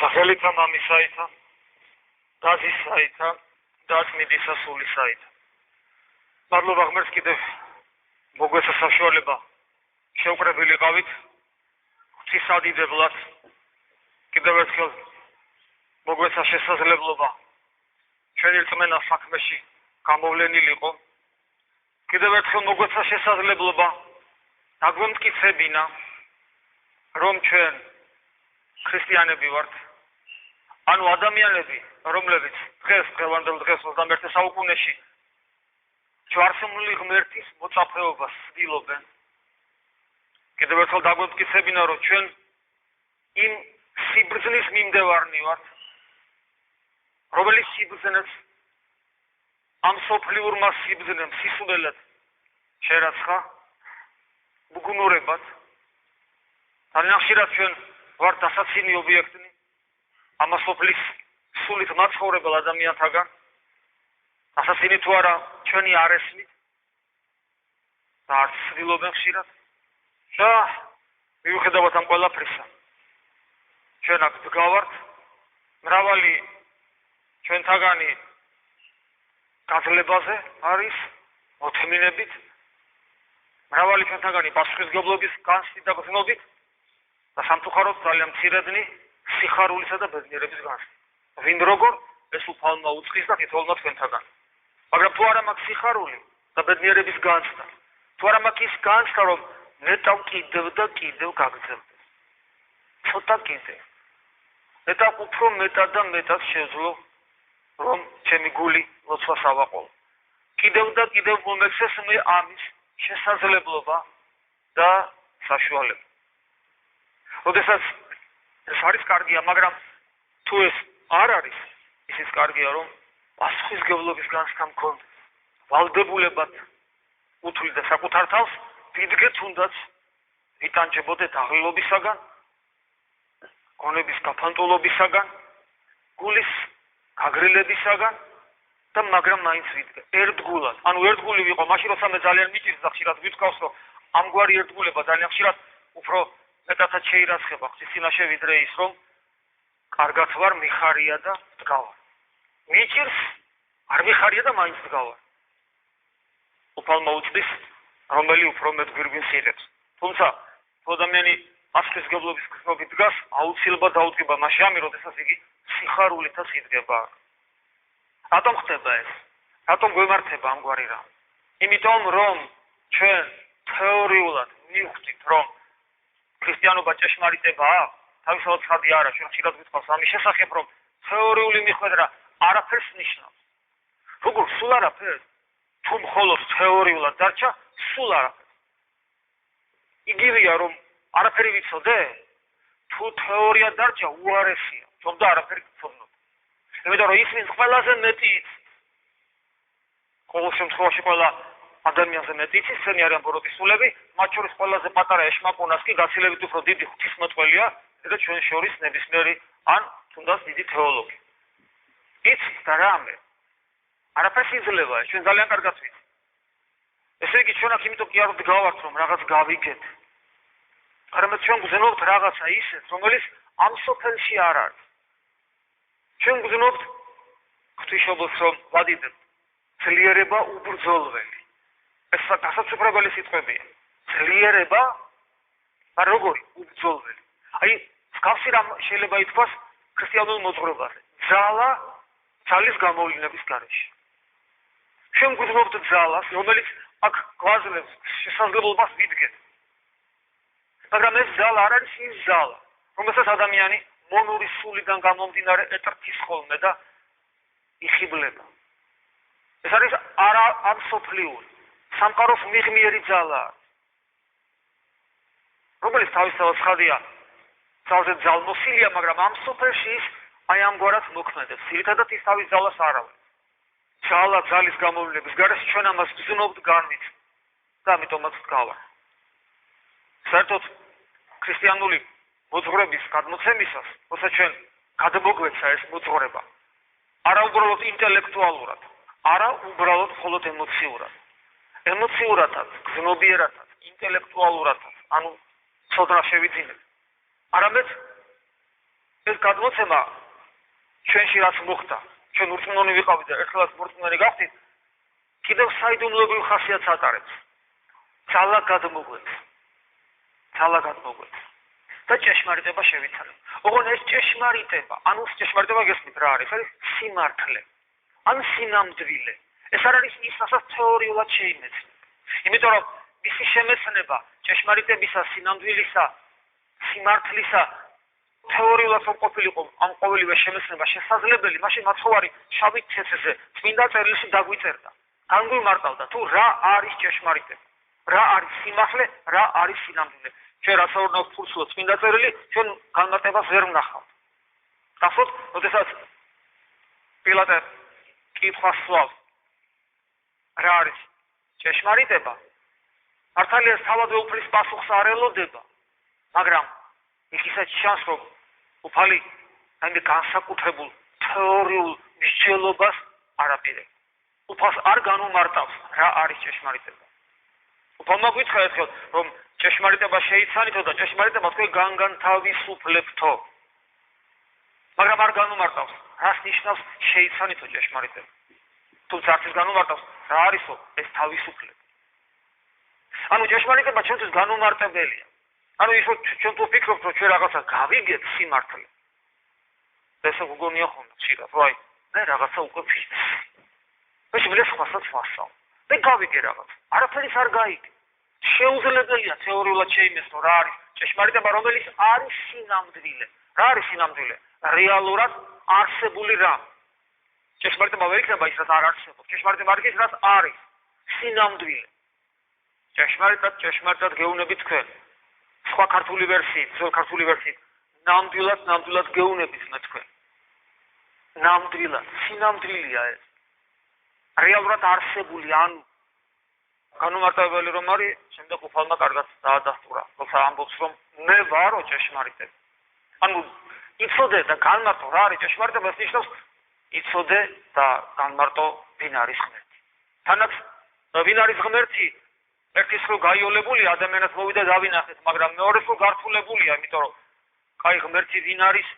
სახელითა მამისაითა, დაზისაითა, დაწმიდისა სულისაითა. მადლობა ღმერთს კიდევ მოგვეცა საშუალება შევკრებილიყავით ღვთისადიდებლად. კიდევ ერთხელ მოგვეცა შესაძლებლობა ჩვენი რწმენა საქმეში გამოვლენილიყო. კიდევ ერთხელ მოგვეცა შესაძლებლობა დაგვემტკიცებინა, რომ ჩვენ ქრისტიანები ვართ, ანუ ადამიანები, რომლებიც დღევანდელ დღეს 21 საუკუნეში ჯვარცმული ღმერთის მოწაფეობას ცდილობენ. კიდევ ერთხელ დაგვემტკიცებინა, რომ ჩვენ იმ სიბრძნის მიმდევარნი ვართ, რომელიც სიბრძნეს ამ სოფლიურმა სიბრძნემ სისულელად შერაცხა უგუნურებად. ძალიან ხშირად ჩვენ ვართ დასაცინი ობიექტნი ამ სოფლის სულით მაცხოვრებელ ადამიანთაგან. დასაცინი თუ არა ჩვენი არესმით და არც ცდილობენ ხშირად და მიუხედავად ამ ყველაფრისა ჩვენ აქ დგავართ. მრავალი ჩვენთაგანი გაძლებაზე არის მოთმინებით, მრავალი ჩვენთაგანი პასუხისმგებლობის განცდით და გრძნობით და სამწუხაროდ ძალიან მცირედნი სიხარულისა და ბედნიერების განცდით. ვინ როგორ ეს უფალმა უწყის და თითოეულმა თქვენთაგან. მაგრამ თუ არა მაქვს სიხარული და ბედნიერების განცდა, თუ არა მაქვს ის განცდა, რომ ნეტავ კიდევ და კიდევ გაგრძელდეს. ცოტა კიდევ. ნეტავ უფრო მეტად და მეტად შევძლო, რომ ჩემი გული ლოცვას ავაყოლო. კიდევ და კიდევ მომეცეს მე ამის შესაძლებლობა და საშუალება. როდესაც ეს არის კარგია, მაგრამ თუ ეს არ არის, ისიც კარგია, რომ პასუხისმგებლობის განცდა მქონდეს. ვალდებულებად უთვლიდე საკუთარ თავს, ვიდგე თუნდაც ვიტანჯებოდე დაღლილობისაგან, გონების გაფანტულობისაგან, გულის გაგრილებისაგან და მაგრამ მაინც ვიდგე ერთგულად. ანუ ერთგული ვიყო, მაშინ როცა მე ძალიან მიჭირს და ხშირად ვიტყავს, რომ ამგვარი ერთგულება ძალიან ხშირად უფრო მეტად შეირაცხება ღვთის წინაშე, ვიდრე ის, რომ კარგად ვარ, მიხარია და ვდგავარ. მიჭირს, არ მიხარია და მაინც ვდგავარ. უფალმა უწდის, რომელი უფრო მეტ გვირგვინს იღებს. თუმცა თუ ადამიანი პასუხისმგებლობის გრძნობით დგას, აუცილებლად დაუდგება მაშინ ამი, როდესაც იგი სიხარულითაც იდგება. რატომ ხდება ეს? რატომ გვემართება ამგვარი რამ? იმიტომ რომ ჩვენ თეორიულად მივხვდით, რომ ქრისტიანობა ჭეშმარიტებაა, თავისთავად ცხადი არა, ჩვენ ხშირად ვიტყვას ამის შესახებ, რომ თეორიული მიხვედრა არაფერს ნიშნავს. როგორ სულ არაფერს? თუ მხოლოდ თეორიულად დარჩა, სულ არაფერს. იგივეა, რომ არაფერი ვიცოდე? თუ თეორია დარჩა, უარესია, თუმცა არაფერი გცნობ. იმიტომ რომ ის ვინც ყველაზე მეტი იცის, ყოველ შემთხვევაში ყველა ადამიანზე მეტი იცის, ცენი არიან ბოროტისულები, მათ შორის ყველაზე პატარა ეშმაკუნას კი გაცილებით უფრო დიდი ღვთისმოწყალია, და ჩვენ შორის ნებისმიერი ან თუნდაც დიდი თეოლოგი. იცით და რამე? არაფერს იძლევა, ჩვენ ძალიან კარგად ვიცით. ესე იგი ჩვენ აქ იმიტომ კი არ ვდგავართ, რომ რაღაც გავიგეთ. არამედ ჩვენ გვზნობთ რაღაცა ისეთ, რომელიც ამ სოფელში არ არის. ჩვენ გვზნობთ ღვთისმშობელს, რომ ვადიდებთ ძლიერება უბრძოლველი. ეს გასაცობრებელი სიტყვებია. ძლიერება, მაგრამ როგორი? უბრძოლველი. აი, მსგავსი რამ შეიძლება ითქვას ქრისტიანულ მოძღვრებაზე. ძალა ძალის გამოვლინების გარეშე. ჩვენ გვზნობთ ძალას, რომელიც აქ გვაძლევს შესაძლებლობას ვიდგეთ. მაგრამ ეს ძალა არ არის ის ძალა, რომელსაც ადამიანი მონური სულიდან გამომდინარე ეტრფის ხოლმე და იხიბლება. ეს არის არასოფლიური, სამყაროს მიღმიერი ძალა, რომელიც თავისთავად ცხადია, ძალზე ძალმოსილია, მაგრამ ამ სოფელში ის აი ამგვარად მოქმედებს. ძირითადად ის თავის ძალას არ აძლევს. ძალა ძალის გამოვლინების გარეშე ჩვენ ამას ვზნობთ, განვიცდით და ამიტომაც ვდგავართ. საერთოდ ქრისტიანული მოძღვრების გადმოცემისას, როცა ჩვენ გადმოგვეცა ეს მოძღვრება, არა უბრალოდ ინტელექტუალურად, არა უბრალოდ მხოლოდ ემოციურად. ემოციურადაც, გზნობიერადაც, ინტელექტუალურადაც, ანუ ცოდნა შევიძინეთ. არამედ ეს გადმოცემა ჩვენში რაც მოხდა, ჩვენ ურწმუნონი ვიყავით და ერთხელაც მორწმუნე გახდით, კიდევ საიდუმლოებრივ ხასიათს ატარებს. ძალა გადმოგვეც. და ჭეშმარიტება შევიცალეთ. ოღონდ ეს ჭეშმარიტება, ანუ ჭეშმარიტება გესმით რა არის? არის სიმართლე. ან სინამდვილე. ეს არ არის ის, რასაც თეორიულად შეიმეცნებთ. იმიტომ რომ მისი შემეცნება ჭეშმარიტებისა, სინამდვილისა, სიმართლისა თეორიულად რომ ყოფილიყო ამ ყოველივე შემეცნება შესაძლებელი, მაშინ მაცხოვარი შავით ცეცხლზე წმინდა წერილში დაგვიწერდა. განგვიმარტავდა თუ რა არის ჭეშმარიტება, რა არის სიმართლე, რა არის სინამდვილე. ჩვენ რაც ვარნავთ ფურცლად წმინდა წერილი, ჩვენ განმარტებას ვერ ვნახავთ. გახსოვთ, როდესაც პილატე კითხვას სვავს, რა არის ჭეშმარიტება, მართალია თავადვე უფლის პასუხს არ ელოდება, მაგრამ იქ ისაც ჩანს, რომ უფალი ამი განსაკუთრებულ თეორიულ მსჯელობას არ აპირებს. უფალს არ განუმარტავს, რა არის ჭეშმარიტება. უფალმა გითხრა ერთხელ, რომ ჭეშმარიტება შეიცანითო და ჭეშმარიტება თქვენ განთავისუფლებთო. მაგრამ არ განუმარტავს, რას ნიშნავს შეიცანითო ჭეშმარიტება. თუმცა არც განუმარტავს, რა არისო ეს თავისუფლება. ანუ ჭეშმარიტება ჩვენთვის განუმარტებელია. ანუ ის რომ ჩვენ თუ ვფიქრობთ, რომ ჩვენ რაღაცა გავიგებთ სიმართლე. ეს უგონია ხომ ხშირად, ვაი, მე რაღაცა უკვე ვფიქრობ. ეს მე სხვასაც ვასწავლ. მე გავიგე რაღაც. არაფერი არ გაიგე. შეუძლებელია თეორიულად შეიმეცნო რა არის ჭეშმარიტება, რომელიც არის სინამდვილე. რა არის სინამდვილე? რეალურად არსებული რამ. ჭეშმარიტება ვერ იქნება ის, რაც არ არსებობს. ჭეშმარიტება არის ის, რაც არის სინამდვილე. ჭეშმარიტად გეუბნებით თქვენ. სხვა ქართული ვერსიით, ძველ ქართული ვერსიით, ნამდვილად გეუბნებით მე თქვენ. ნამდვილად, სინამდვილეა ეს. რეალურად არსებული, ანუ განუმარტავებელი რომ არის, შემდეგ უფალმა კარგად დაადასტურა, როცა ამბობს რომ მე ვარო ჭეშმარიტება. ანუ იცოდე და განმარტო რა არის ჭეშმარიტება, ეს ნიშნავს იცოდე და განმარტო ვინ არის ღმერთი. თანაც ვინ არის ღმერთი, ერთის რო გაიოლებული ადამიანს მოვიდა დავინახეთ, მაგრამ მეორეს რო გართულებულია, იმიტომ რომ კაი ღმერთი ვინ არის,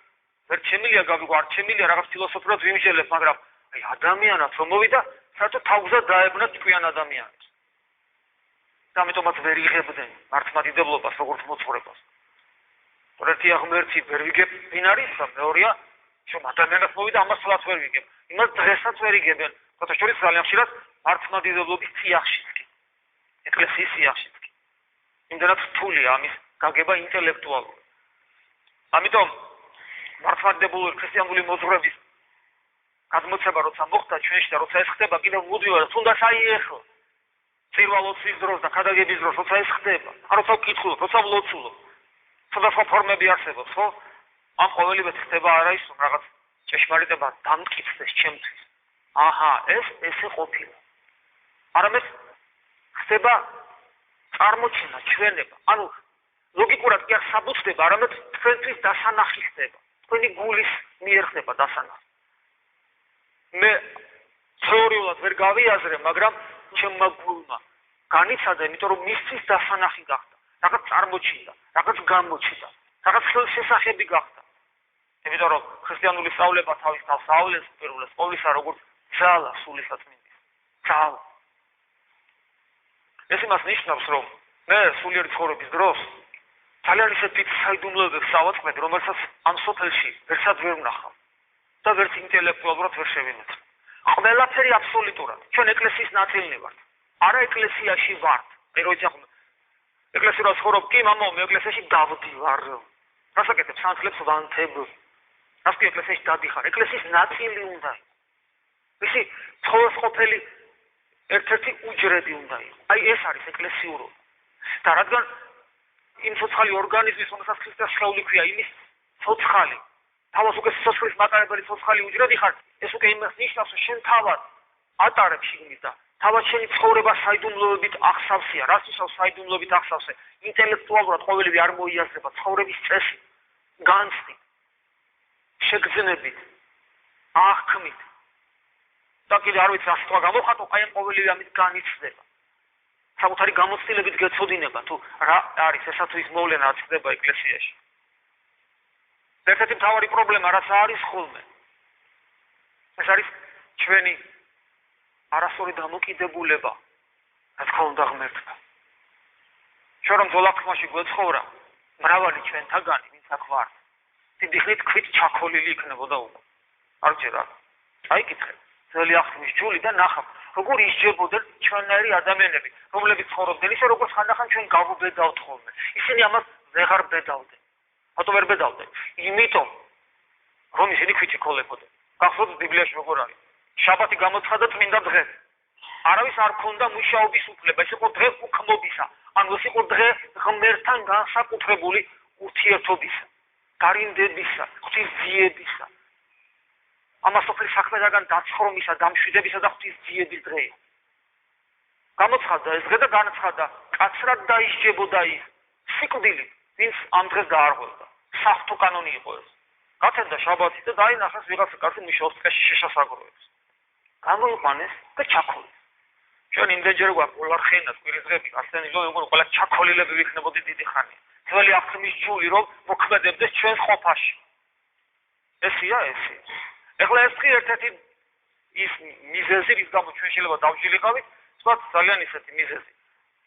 ვერ შემილია გავიგო, არ შემილია რაღაც ფილოსოფიურად ვიმსჯელებ, მაგრამ აი ადამიანად რომ მოვიდა, საერთოდ თავზე დაებნა თქვენ ადამიანს. და ამიტომაც ვერ იღებდნენ მართლმადიდებლობას როგორც მოძღვრებას. ერთია ღმერთი ვერ ვიგებ ვინ არის და მეორეა რომ ადამიანად მოვიდა, ამას თლაც ვერ ვიგებ. იმას დღესაც ვერ იგებენ. თუმცა შორის ძალიან ხშირად მართლმადიდებლობის წიაღშიც კი. ეკლესიის წიაღშიც კი. იმდენად რთულია ამის გაგება ინტელექტუალურად. ამიტომ მართლმადიდებლური ქრისტიანული მოძღვრების გადმოცემა როცა მოხდა ჩვენში და როცა ეს ხდება კიდევ მუდმივად, თუნდაც აი ეხლა წირვალოცვის დროს და ქადაგების დროს როცა ეს ხდება, როცა ვკითხულობ, როცა ვლოცულობ, სხვადასხვა ფორმები არსებობს, ხო? ამ ყოველივე ხდება არა ის რომ რაღაც ჭეშმარიტება დამტკიცდეს ჩემთვის. აჰა, ეს ესე ყოფილა. არამედ ხდება წარმოჩენა, ჩვენება. ანუ ლოგიკურად კი არ საბუთდება, არამედ თქვენთვის დასანახი ხდება. თქვენი გულის მიერ ხდება დასანახი. მე თეორიულად ვერ გავიაზრე, მაგრამ ჩემმა გულმა განიცადა, იმიტომ რომ მისთვის დასანახი გახდა. რაღაც წარმოჩინდა, რაღაც გამოჩნდა, რაღაც ხელშესახები გახდა. იმიტომ რომ ქრისტიანული სწავლება თავის თავს აავლეს პირველეს ყოვლისა როგორც ძალა სულისაწმინდის. ძალა. ეს იმას ნიშნავს, რომ მე სულიერი ცხოვრების დროს ძალიან ისეთი საიდუმლოებებს ავაწყდები, რომელსაც ამ სოფელში ვერცად ვერ ვნახავ და ვერც ინტელექტუალურად ვერ შევინეცე. ყველაფერი აბსოლუტურად. ჩვენ ეკლესიის ნაწილი ვართ. არა ეკლესიაში ვართ. აი როცა ეკლესიაში ცხოვრობ, კი მამო, მე ეკლესიაში დავდივარ. რასაკეთებ სანთლებს ვანთებ. რას კი ეკლესიაში დადიხარ? ეკლესიის ნაწილი უნდა იყოს. ისი ცხოვრყოფელი ერთ-ერთი უჯრედი უნდა იყოს. აი ეს არის ეკლესიურობა. და რადგან იმ ცოცხალი ორგანიზმის, რომელსაც ქრისტეს სხეული ქვია, იმის ცოცხალი, თავის უკვე სიცოცხლის მატარებელი ცოცხალი უჯრედი ხარ, ეს უკვე იმას ნიშნავს, რომ შენ თავად ატარებ შიგნით და თავად შენი ცხოვრება საიდუმლოებით ახსავსეა. რას ნიშნავს საიდუმლოებით ახსავსე? ინტელექტუალურად ყოველივე არ მოიაზრება, ცხოვრების წესი, განცდით, შეგრძნებით, აღქმით. და კიდე არ ვიცი რა სიტყვა გამოხატო, აი ამ ყოველივე ამით განიცდება. საკუთარი გამოცდილებით გეცოდინება თუ რა არის ესა თუ ის მოვლენა რაც ხდება ეკლესიაში. ერთ-ერთი მთავარი პრობლემა რაც არის ხოლმე. ეს არის ჩვენი არასწორი დამოკიდებულება, რა თქმა უნდა ღმერთთან. ჩვენ რომ ძოლაფხმაში გვეცხოვრა, მრავალი ჩვენთაგანი, ვინც აქ ვართ, დიდი ხნით ქვით ჩაქოლილი იქნებოდა უკვე. არ ჯერა. აიკითხე, ძველი აღთქმის ჯული და ნახავ, როგორ ისჯებოდნენ ჩვენნაირი ადამიანები, რომლებიც ცხოვრობდნენ ისე, როგორც ხანდახან ჩვენ გავუბედავთ ხოლმე. ისინი ამას ვეღარ ბედავდნენ. რატო ვერ ბედავდნენ? იმიტომ, რომ ისინი ქვით იქოლებოდნენ. გახსოვთ ბიბლიაში როგორ არის? შაბათი გამოცხადა წმინდა დღე. არავის არ ქონდა მუშაობის უფლება, ეს იყო დღე უქმობისა. ანუ ეს იყო დღე ღმერთთან განსაკუთრებული ურთიერთობისა, გარინდებისა, ღვთისძიებისა. ამას სოფლის საქმედაგან დაცხრომისა, დამშვიდებისა და ღვთისძიების დღეა. გამოცხადა ეს დღე და განაცხადა, კაცრად დაისჯებოდა ის სიკვდილით, ვინც ამ დღეს დაარღვევდა. საღვთო კანონი იყო ეს. გაცემდა შაბათი და დაინახეს ვიღაცა კაცი მუშაობს წესში შეშასაგროებს. გამოიყვანეს და ჩაქოლეს. ჩვენ იმდენჯერ გვაქვს პოლარხენას კვირისღები, არსენილო როგორ ყველა ჩაქოლილები ვიქნებოდი დიდი ხანი. ძველი აღთქმის ჯული რომ მოქმედებდეს ჩვენს ყოფაში. ესია ესე. ეხლა ეს ერთ-ერთი ის მიზეზი, რის გამო ჩვენ შეიძლება დავშილიყავით, სხვა ძალიან ისეთი მიზეზი.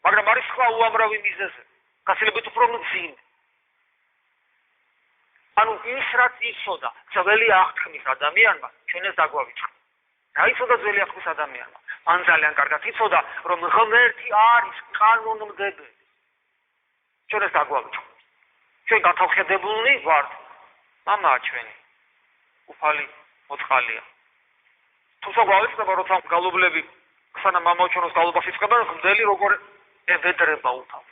მაგრამ არის სხვა უამრავი მიზეზი. გასილებით უფრო მძიმე. ანუ ის რაც იცოდა ძველი აღთქმის ადამიანმა, ჩვენ ეს დაგვავიწყდა. რა იცოდა ძველი აღთქმის ადამიანმა? მან ძალიან კარგად იცოდა, რომ ღმერთი არის კანონმდებელი. ჩვენ ეს დაგვავიწყდა. ჩვენ გათავხედებულნი ვართ. მამაა ჩვენი. უფალი მოწყალია. თუმცა გვავიწყდება, როცა გალობლები ხსანა მამაჩვენოს გალობას იწყებენ, მგდელი როგორ ევედრება უფალს.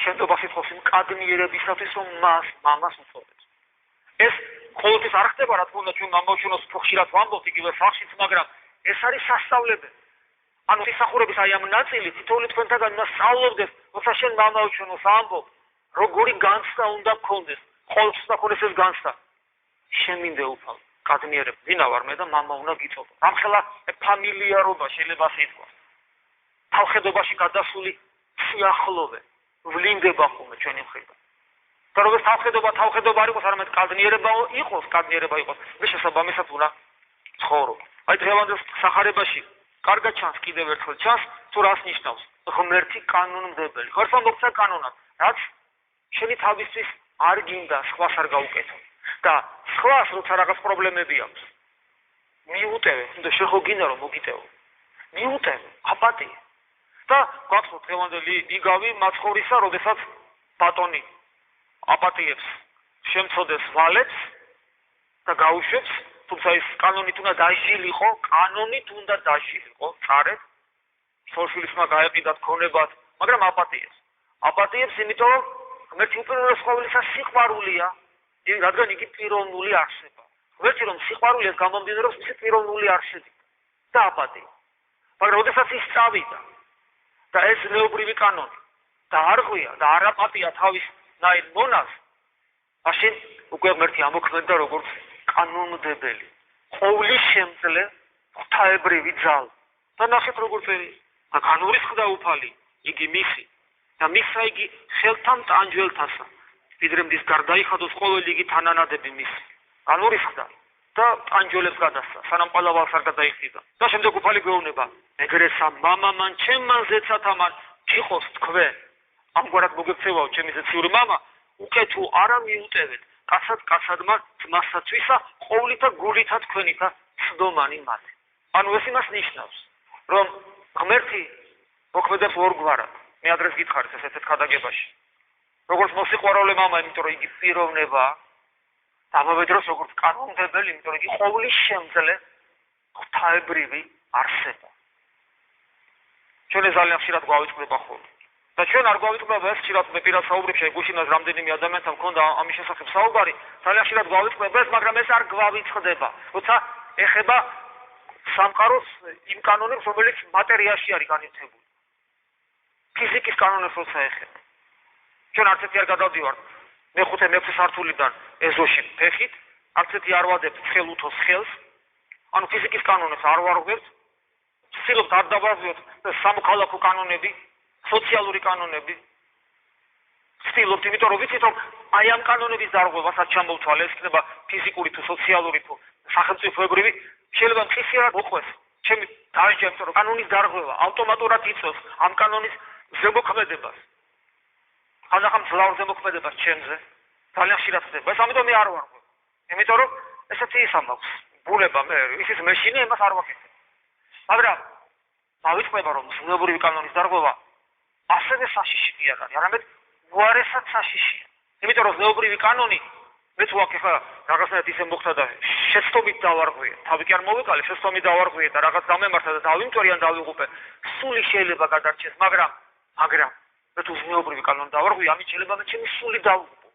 შენდობა სიტყვის მკადნიერებისათვის რომ მამას უწოდებს. ეს ყოველთვის არ ხდება, რა თქმა უნდა, ჩვენ მამაჩვენოს უფრო ხშირად ვამბობთ იგივე სახშიც, მაგრამ ეს არის სასწავლებელი. ანუ სისახურების აი ამ ნაწილი თითოეული თქვენთაგან უნდა სწავლობდეს, როცა შენ მამაჩვენოს ამბობ, როგორი განცდა უნდა გქონდეს, ყოველთვის უნდა გქონდეს ეს განცდა. შემინდე უფალ, კადნიერებ, ვინა ვარ მე და მამა უნდა გიწოდო. ამხელა ფამილიარობა შეიძლება სიტყვა. თავხედობაში გადასული სიახლოვე ვლინდება ხოლმე ჩვენი მხრიდან. და როგორც თავხედობა არ იყოს, არამედ კადნიერება იყოს, მე შესაბამისად უნდა ცხოვრობ. აი დღევანდელ სახარებაში კარგად ჩანს კიდევ ერთხელ ჩანს, თუ რას ნიშნავს ღმერთი კანონმდებელი. ხარს ამბობთ კანონად, რაც შენი თავისთვის არ გინდა სხვას არ გაუკეთო. და სხვას როცა რაღაც პრობლემები აქვს, მიუტევე, თუნდა შეხო გინდა რომ მოგიტევო. მიუტევე, აპატია. და გვაქვს დღევანდელი იგავი მაცხოვრისა, როდესაც ბატონი აპატიებს შემცოდეს ვალებს და გაუშვებს, თუმცა ის კანონით უნდა დაჟილიყო, წარეთ, სოშვილისმა გაეყიდა ქონებად, მაგრამ აპატიებს, იმიტომ რომ ღმერთი უპირველეს ყოვლისა სიყვარულია, რადგან იგი პიროვნული არსება. ღმერთი რომ სიყვარულია გამომდინარეობს, ის პიროვნული არსება და აპატია. მაგრამ როდესაც ის წავიდა და ეს ზნეობრივი კანონი დაარღვია და არ აპატია თავის ნაირ მონას, მაშინ უკვე ღმერთი ამოქმედდა როგორც კანონმდებელი, ყოვლისშემძლე, ღვთაებრივი ძალა. და ნახეთ როგორ წერია, განურისხდა უფალი, იგი მისი და მისცა იგი ხელთან ტანჯველთასა. ვიდრემდის გარდაიხადოს ყოველი იგი თანანადები მისი. განურისხდა და ტანჯველებს გადასცა, სანამ ყალავალს არ გადაიხიდა. და შემდეგ უფალი გვეუბნება, ეგრესა მამამან ჩემმან ზეცათამან გიყოს თქვენ. ამგვარად მოგექცევაო ჩემი ზეციური მამა, უკეთო არა მიუტევეთ, კაცადმა ძმასაცვისა, ყოვლითა გულითა თქვენითა ცდომანი მათ. ანუ ეს იმას ნიშნავს, რომ ღმერთი მოქმედებს ორგვარად. მე ადრეს გითხარით ესეთ ქადაგებაში. როგორც მოსიყვარულე მამა, იმიტომ რომ იგი პიროვნება, ამავე დროს როგორც კანონმდებელი, იმიტომ რომ იგი ყოვლისშემძლე ღვთაებრივი არსება. ჩვენ ეს ძალიან ხშირად გვავიწყდება ხოლმე. და ჩვენ არ გვავიწყდება ეს ხშირად მე პირად საუბრებში, გუშინაც რამდენიმე ადამიანთან მქონდა ამის შესახებ საუბარი, ძალიან ხშირად გვავიწყდება ეს, მაგრამ ეს არ გვავიწყდება. როცა ეხება სამყაროს იმ კანონებს, რომელიც მატერიაში არის განვითარებული. ფიზიკის კანონებს როცა ეხება. ჩვენ არც ერთი არ გადავდივართ მე-5-6 სართულიდან ეზოში ფეხით, არც ერთი არ ვადებთ ცხელ-უთოს ხელს, ანუ ფიზიკის კანონებს არ ვარღვევთ, ვცდილობთ არ დავარღვევთ სამოქალაქო კანონები, სოციალური კანონები, ვცდილობთ, იმიტომ რომ ვიცით რომ აი ამ კანონების დარღვევასაც ჩამოვთვალე, ეს იქნება ფიზიკური თუ სოციალური თუ სახელმწიფოებრივი, შეიძლება მწისიარად მოყვეს. ჩემი დაჟე, იმიტომ რომ კანონის დარღვევა ავტომატურად იწვევს ამ კანონის ზემოქმედებას. ხანდახან ძლავრ ზემოქმედებას ჩემზე. ძალიან ხშირად ხდება. ეს ამიტომ მე არ ვარღვევ. იმიტომ რომ ესეთი ის ამბობს. ბულება მე ისიც მეშინი იმას არ ვაკეთებ. მაგრამ დავიწყება რომ ზნეობრივი კანონის დარღვევა ასევე საშიში არ არის, არამედ უარესად საშიშია. იმიტომ რომ ზნეობრივი კანონი მეც ვაკეთე ხა რაღაცნაირად ისე მოხდა და შეცდომით დავარღვიე. თავი კი არ მოვიკალე, შეცდომით დავარღვიე და რაღაც დამემართა და დავიმტვერი ან დავიღუპე. სული შეიძლება გადარჩეს, მაგრამ მე თუ ზნეობრივი კანონი დავარღვიე, ამით შეიძლება მე ჩემი სული დავიღუპო.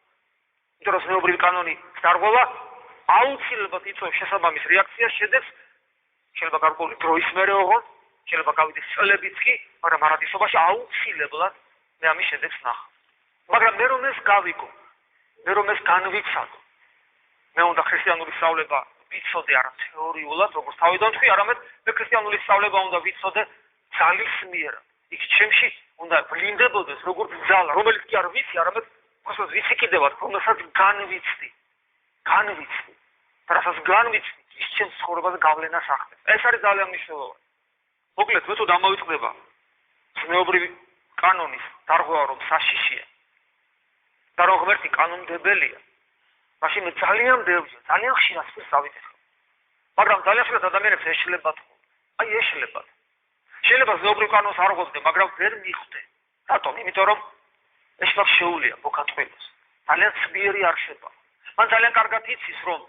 იმიტომ რომ ზნეობრივი კანონი დარღვევა აუცილებლად იწვევს შესაბამის რეაქციას, შედეგს შეიძლება გარკვეული დროის მერე ოღონდ, შეიძლება გავიდეს წლებიც კი, მაგრამ არადისობაში აუცილებლად მე ამის შედეგს ნახავ. მაგრამ მე რომ ეს გავიგო, მე რომ ეს განვიცადო, მე უნდა ქრისტიანული სწავლება ვიცოდე არა თეორიულად, როგორც თავიდან თქვი, არამედ მე ქრისტიანული სწავლება უნდა ვიცოდე ძალისმიერად. იქ ჩემში უნდა ვლინდებოდეს როგორც ძალა, რომელიც კი არ ვიცი, არამედ უბრალოდ ვიცი კიდევაც, რომელსაც განვიცდი. რასაც განვიცდი, ის ჩემს ცხოვრებაზე გავლენას ახდენს. ეს არის ძალიან მნიშვნელოვანი. მოკლედ, მე თუ დამოვიწყდება ზნეობრივი კანონის დარღვევა რომ საშიშია და რომ ღმერთი კანონმდებელია, მაშინ მე ძალიან ხშირად ვსავიტეხო. მაგრამ ძალიან ხშირად ადამიანებს ეშლებათ. აი ეშლებათ. შეიძლება ზნეობრივ კანონს არ ღვევდე, მაგრამ ვერ მიხვდე. რატომ? იმიტომ რომ ეს მაგ შეუულია მოგატყუებას. ძალიან ცბიერი არ შევა. მან ძალიან კარგად იცის რომ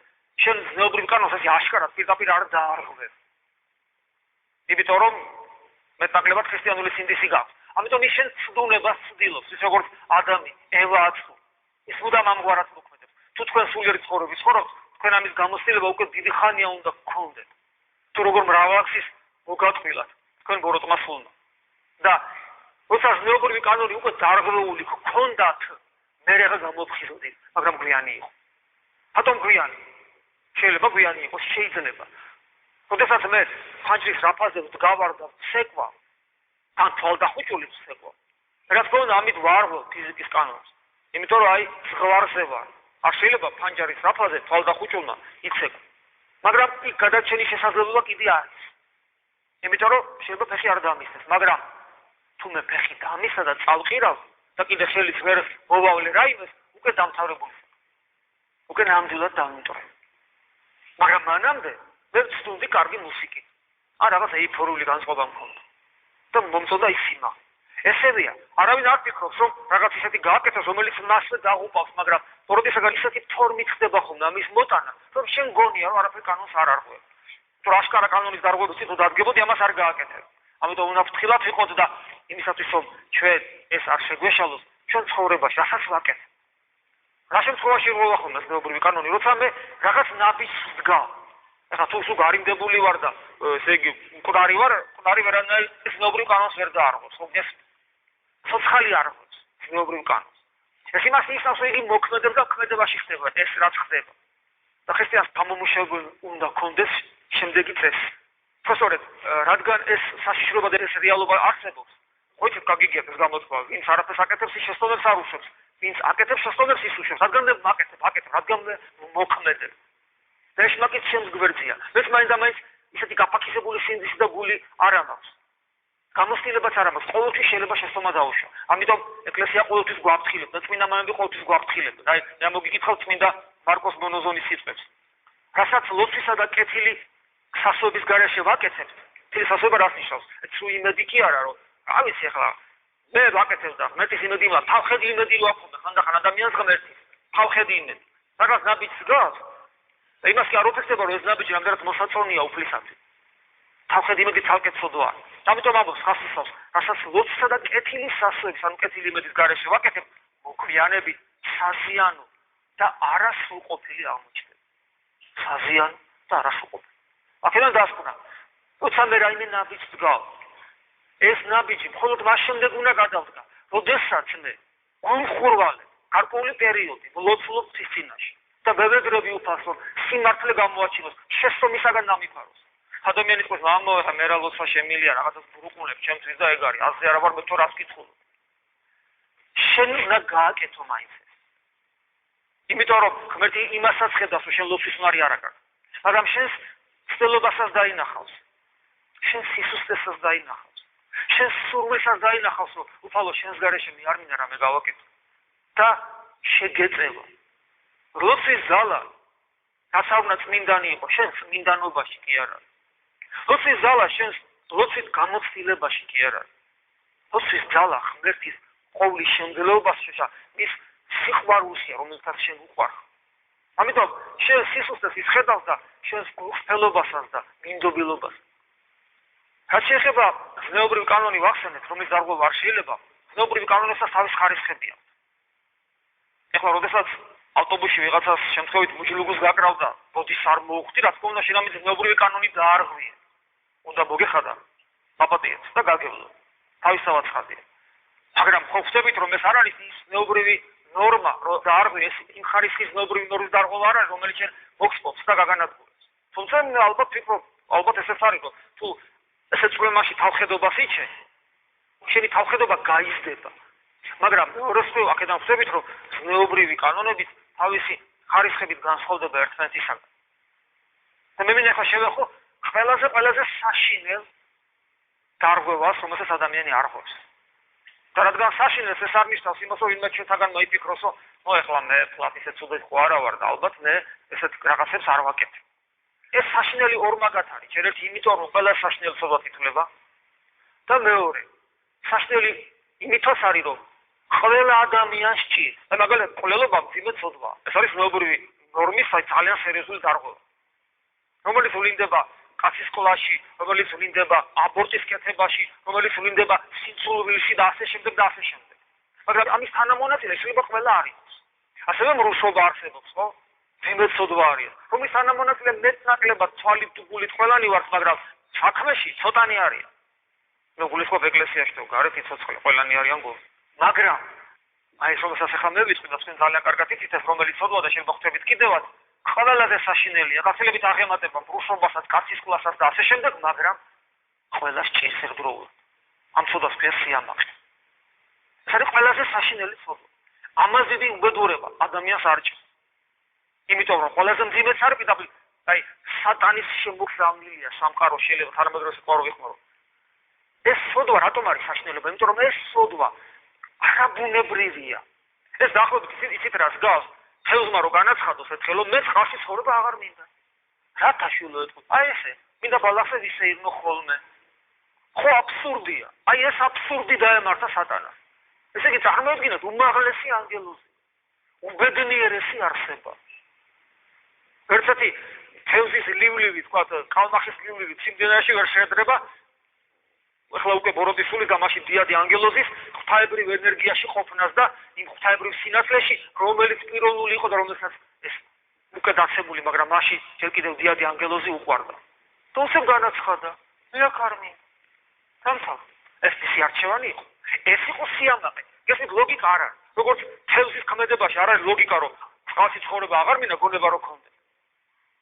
შენ ზნეობრივ კანონს ასე აშკარად პირდაპირ არ დაარღვევ. იმიტომ რომ მეტნაკლებად ქრისტიანული სინდისი გაქვს. ამიტომ ის შენ ცდუნებას ცდილობს, ის როგორც ადამი, ევა აცხოვ. ის მუდამ ამგვარად მოქმედებს. თუ თქვენ სულიერი ცხოვრების ხართ, თქვენ ამის გამოცდილება უკვე დიდი ხანია უნდა გქონდეთ. თუ როგორ მრავალგზის მოგატყვილათ, თქვენ ბოროტმა სულმა. და როცა ზნეობრივი კანონი უკვე დარღვეული გქონდათ, მე რა გამოფხიზოდით, მაგრამ გვიანი იყო. რატომ გვიანი? შეიძლება გვიანი იყოს, შეიძლება. როდესაც მე ფანჯრის რაფაზე ვდგავარ და ვცეკვა, თან თვალდახუჭული ვცეკვა. რაც თქონდა ამით ვარღვევ ფიზიკის კანონს. იმიტომ რომ აი ზღვარზე ვარ. არ შეიძლება ფანჯრის რაფაზე თვალდახუჭულმა იცეკვა. მაგრამ იქ გადარჩენის შესაძლებლობა კიდე არის. იმიტომ რომ შეიძლება ფეხი არ დამისდეს, მაგრამ თუ მე ფეხი დამისა და წავყირავ და კიდე ხელით ვერ მოვავლე რაიმეს, უკვე დამთავრებული. უკვე ნამდვილად დამიმტვრე. მაგრამ მანამდე მე ვწვდი კარგი მუსიკით. ან რაღაც ეიფორიული განწყობა მქონდა. და მომწონდა ის სიმაღლე. ესევია, არავინ არ ფიქრობს, რომ რაღაც ისეთი გააკეთოს, რომელიც მასზე დაღუპავს, მაგრამ როდესაც ისეთი ფორმით ხდება ხოლმე ამის მოტანა, რომ შენ გონია, რომ არაფერ კანონს არ არღვევ. თუ აშკარა კანონის დარღვევით თუ დადგებოდი, ამას არ გააკეთებ. ამიტომ უნდა ფრთხილად ვიყოთ და იმისათვის, რომ ჩვენ ეს არ შეგვეშალოს, ჩვენ ცხოვრებაში რასაც ვაკეთებ. რა შემთხვევაში როა ხოლმე ზნეობრივი კანონი, როცა მე რაღაც ნაბიჯს ვდგავ. ეხლა თუ სულ გარიმდებული ვარ და ესე იგი მკვდარი ვერანაირ ზნეობრივ კანონს ვერ დაარღვევს, ხო ეს სოციალი არ ღვევს ზნეობრივ კანონს. ეს იმას ნიშნავს, რომ იგი მოქმედებს და ქმედებაში ხდება ეს რაც ხდება. და ქრისტიანს გამომუშავებული უნდა კონდეს შემდეგი წესი. სწორედ, რადგან ეს საშიშრობა და ეს რეალობა არსებობს, ხოჭი გაგიგებს გამოთქვა, ვინც არაფერს აკეთებს, ის შეცდომებს არ უშვებს. ვინც აკეთებს შეცდომებს ის უშვებს, რადგან მე აკეთებ, რადგან მე მოქმედებ. და ეს მაგით ჩემს გვერდზეა. ეს მაინც ისეთი გაფაქისებული სინდისი და გული არ ამაქვს. გამოცდილებაც არ ამაქვს. ყოველთვის შეიძლება შეცდომა დაუშვა. ამიტომ ეკლესია ყოველთვის გვაფრთხილებდა, წმინდა მამები ყოველთვის გვაფრთხილებდა. აი, მე მოგიკითხავთ წმინდა მარკოს მონოზონის სიტყვებს. რასაც ლოცვისა და კეთილი სასწაულების გარეშე ვაკეთებთ, კეთილი სასწაულება რას ნიშნავს? თუ იმედი კი არა, რომ რა ვიცი ახლა მე ვაკეთებ და ღმერთის იმედი მაქვს, თავხედი იმედი რო აქვს, ხანდახან ადამიანს ღმერთის თავხედი იმედი. რაღაც ნაბიჯს გაქვს. და იმას კი არ ოფექდება, რომ ეს ნაბიჯი რამდენად მოსაწონია უფლისათვის. თავხედი იმედი ცალკე ცოდვა. ამიტომ ამბობს ხასისავს, რასაც ლოცვისა და კეთილი სასწაულების, ანუ კეთილი იმედის გარეშე ვაკეთებ, მოგვიანებით საზიანო და არასრულყოფილი აღმოჩნდება. საზიანო და არასრულყოფილი. აქედან დასკვნა. როცა მე რაიმე ნაბიჯს ვდგავ, ეს ნაბიჯი მხოლოდ მას შემდეგ უნდა გადავდგა, როდესაც მე ვამხურვალე გარკვეული პერიოდი ლოცულობ წინაშე და ვებედრები უფასო სიმართლე გამოაჩინოს, შესწომისაგან დამიფაროს. ადამიანი თქვენ ამოვა მე რა ლოცვა შემილია, რაღაცას ბრუყულებ ჩემთვის და ეგ არის, ასე არა ვარ მე თუ რას კითხულობ. შენ უნდა გააკეთო მაინც ეს. იმიტომ რომ ღმერთი იმასაც ხედავს, რომ შენ ლოცვის უნარი არ აქვს. მაგრამ შენს ცდილობასაც დაინახავს. შენ სისუსტესაც დაინახავს. შენ სურვილსაც დაინახავს, რომ უფალო შენს გარეშე მე არ მინდა რამე გავაკეთო. და შეგეწევა. ლოცვის ზალა გასავნა წმინდანი იყო, შენ წმინდანობაში კი არ არის. ლოცვის ზალა შენ ლოცვის გამოცდილებაში კი არ არის. ლოცვის ზალა ღმერთის ყოვლის შემძლეობაში და მის სიყვარულშია, რომელსაც შენ უყვარ. ამიტომ შენ სისუსტეს ისხედავს და შენს გულწრფელობასაც და მინდობილობას. რაც შეეხება ზნეობრივი კანონი ვახსენეთ, რომლის დარღვევა არ შეიძლება, ზნეობრივი კანონებსაც თავის ხარისხები აქვს. ეხლა როდესაც ავტობუსში ვიღაცას შემთხვევით მუჯლუგუს გაკრავდა, ბოდის არ მოუხდი, რა თქმა უნდა შენ ამის ზნეობრივი კანონი დაარღვია. უნდა მოგეხადა, აპატიეთ და გაგევლო. თავისთავად ხარდია. მაგრამ ხო ხვდებით რომ ეს არ არის ის ზნეობრივი ნორმა, რომ დაარღვია ეს იმ ხარისხის ზნეობრივი ნორმის დარღვევა არ არის, რომელიც შენ მოგსპობს და გაგანადგურებს. თუმცა ალბათ ვფიქრობ, ალბათ ესეც არის, რომ თუ ესეც პრობლემაში თავხედობას იჩენ, შენი თავხედობა გაიზრდება. მაგრამ როსტო აქედან ხვდებით რომ ზნეობრივი კანონებით თავისი ხარისხებით განსხვავდება ერთმანეთისაგან. და მე მინდა ახლა შევეხო ყველაზე საშინელ დარღვევას, რომელსაც ადამიანი არ ხვობს. და რადგან საშინელს ეს არ ნიშნავს იმას, რომ ვინმე ჩვენთაგან მოიფიქროს, რომ ეხლა მე ფლატ ისე ცუდად ხო არა ვარ და ალბათ მე ესეთ რაღაცებს არ ვაკეთებ. ეს საშინელი ორმაგად არის. ერთ იმიტომ რომ ყველა საშინელი ცოდვად ითვლება და მეორე საშინელი იმითაც არის რომ ყველა ადამიანს ჭირს. და მაგალითად ყველობა მძიმე ცოდვა. ეს არის ზნეობრივი ნორმის ძალიან სერიოზული დარღვევა. რომელიც ვლინდება კაცის სკოლაში, რომელიც ვლინდება აბორტის კეთებაში, რომელიც ვლინდება სიცოცხლეში და ასე შემდეგ და ასე შემდეგ. მაგრამ ამის თანამონაწილე შეიძლება ყველა არ იყოს. ასევე მრუშობა არსებობს, ხო? ძიმეცოდვა არის. რომის თანამონაწილე მეტნაკლებად თვალით თუ გულით ყველანი ვართ, მაგრამ საქმეში ცოტანი არის. მე გულისხმობ ეკლესიაში თუ გარეთ ცოცხალი ყველანი არიან გული. მაგრამ აი ეს რომელსაც ახლა მე ვიტყვი და თქვენ ძალიან კარგად იცით ეს რომელიც ცოდვა და შენ მოხდებით კიდევაც ყველაზე საშინელია, გასილებით აღემატება მრუშობასაც, კაცის კლასაც და ასე შემდეგ, მაგრამ ყველას ჭირს ერთდროულად. ამ ცოდვას ქვია სიამაყე. ეს არის ყველაზე საშინელი ცოდვა. ამას დიდი უბედურება ადამიანს არ ჭირს. იმიტომ რომ ყველაზე მძიმეც არის პირდაპირ, აი სატანის შემოგზავნილია სამყარო შეიძლება თანამედროვე სიყვარული ვიხმარო. ეს ცოდვა რატომ არის საშინელება? იმიტომ რომ ეს ცოდვა არაბუნებრივია. ეს დაახლოებით იცით რას გავს? ხელმა რო განაცხადოს ეს ხელო მე ხალხის ცხოვრება აღარ მინდა. რა თაშულო ეთქო? აი ესე, მინდა ბალახზე ვისეირნო ხოლმე. ხო აბსურდია. აი ეს აბსურდი დაემართა სატანას. ესე იგი წარმოედგინეთ უმაღლესი ანგელოზი. უბედნიერესი არსება. ერთერთი თევზის ლივლივი, თქვა კალმახის ლივლივი სიმდენაში ვერ შეედრება. ეხლა უკვე ბოროდისული და მაშინ დიადი ანგელოზის ღვთაებრივ ენერგიაში ყოფნას და იმ ღვთაებრივ სინათლეში, რომელიც პიროვნული იყო და რომელსაც ეს უკვე დაცემული, მაგრამ მაშინ ჯერ კიდევ დიადი ანგელოზი უყვარდა. თუმცა განაცხადა, მე აქ არ მინდა. თამთა, ეს ისე არჩევანი იყო. ეს იყო სიამაყე. ეს ლოგიკა არ არის. როგორც თევზის ქმედებაში არ არის ლოგიკა, რომ ხალხის ცხოვრება აღარ მინდა, გონება რო ქონდეს.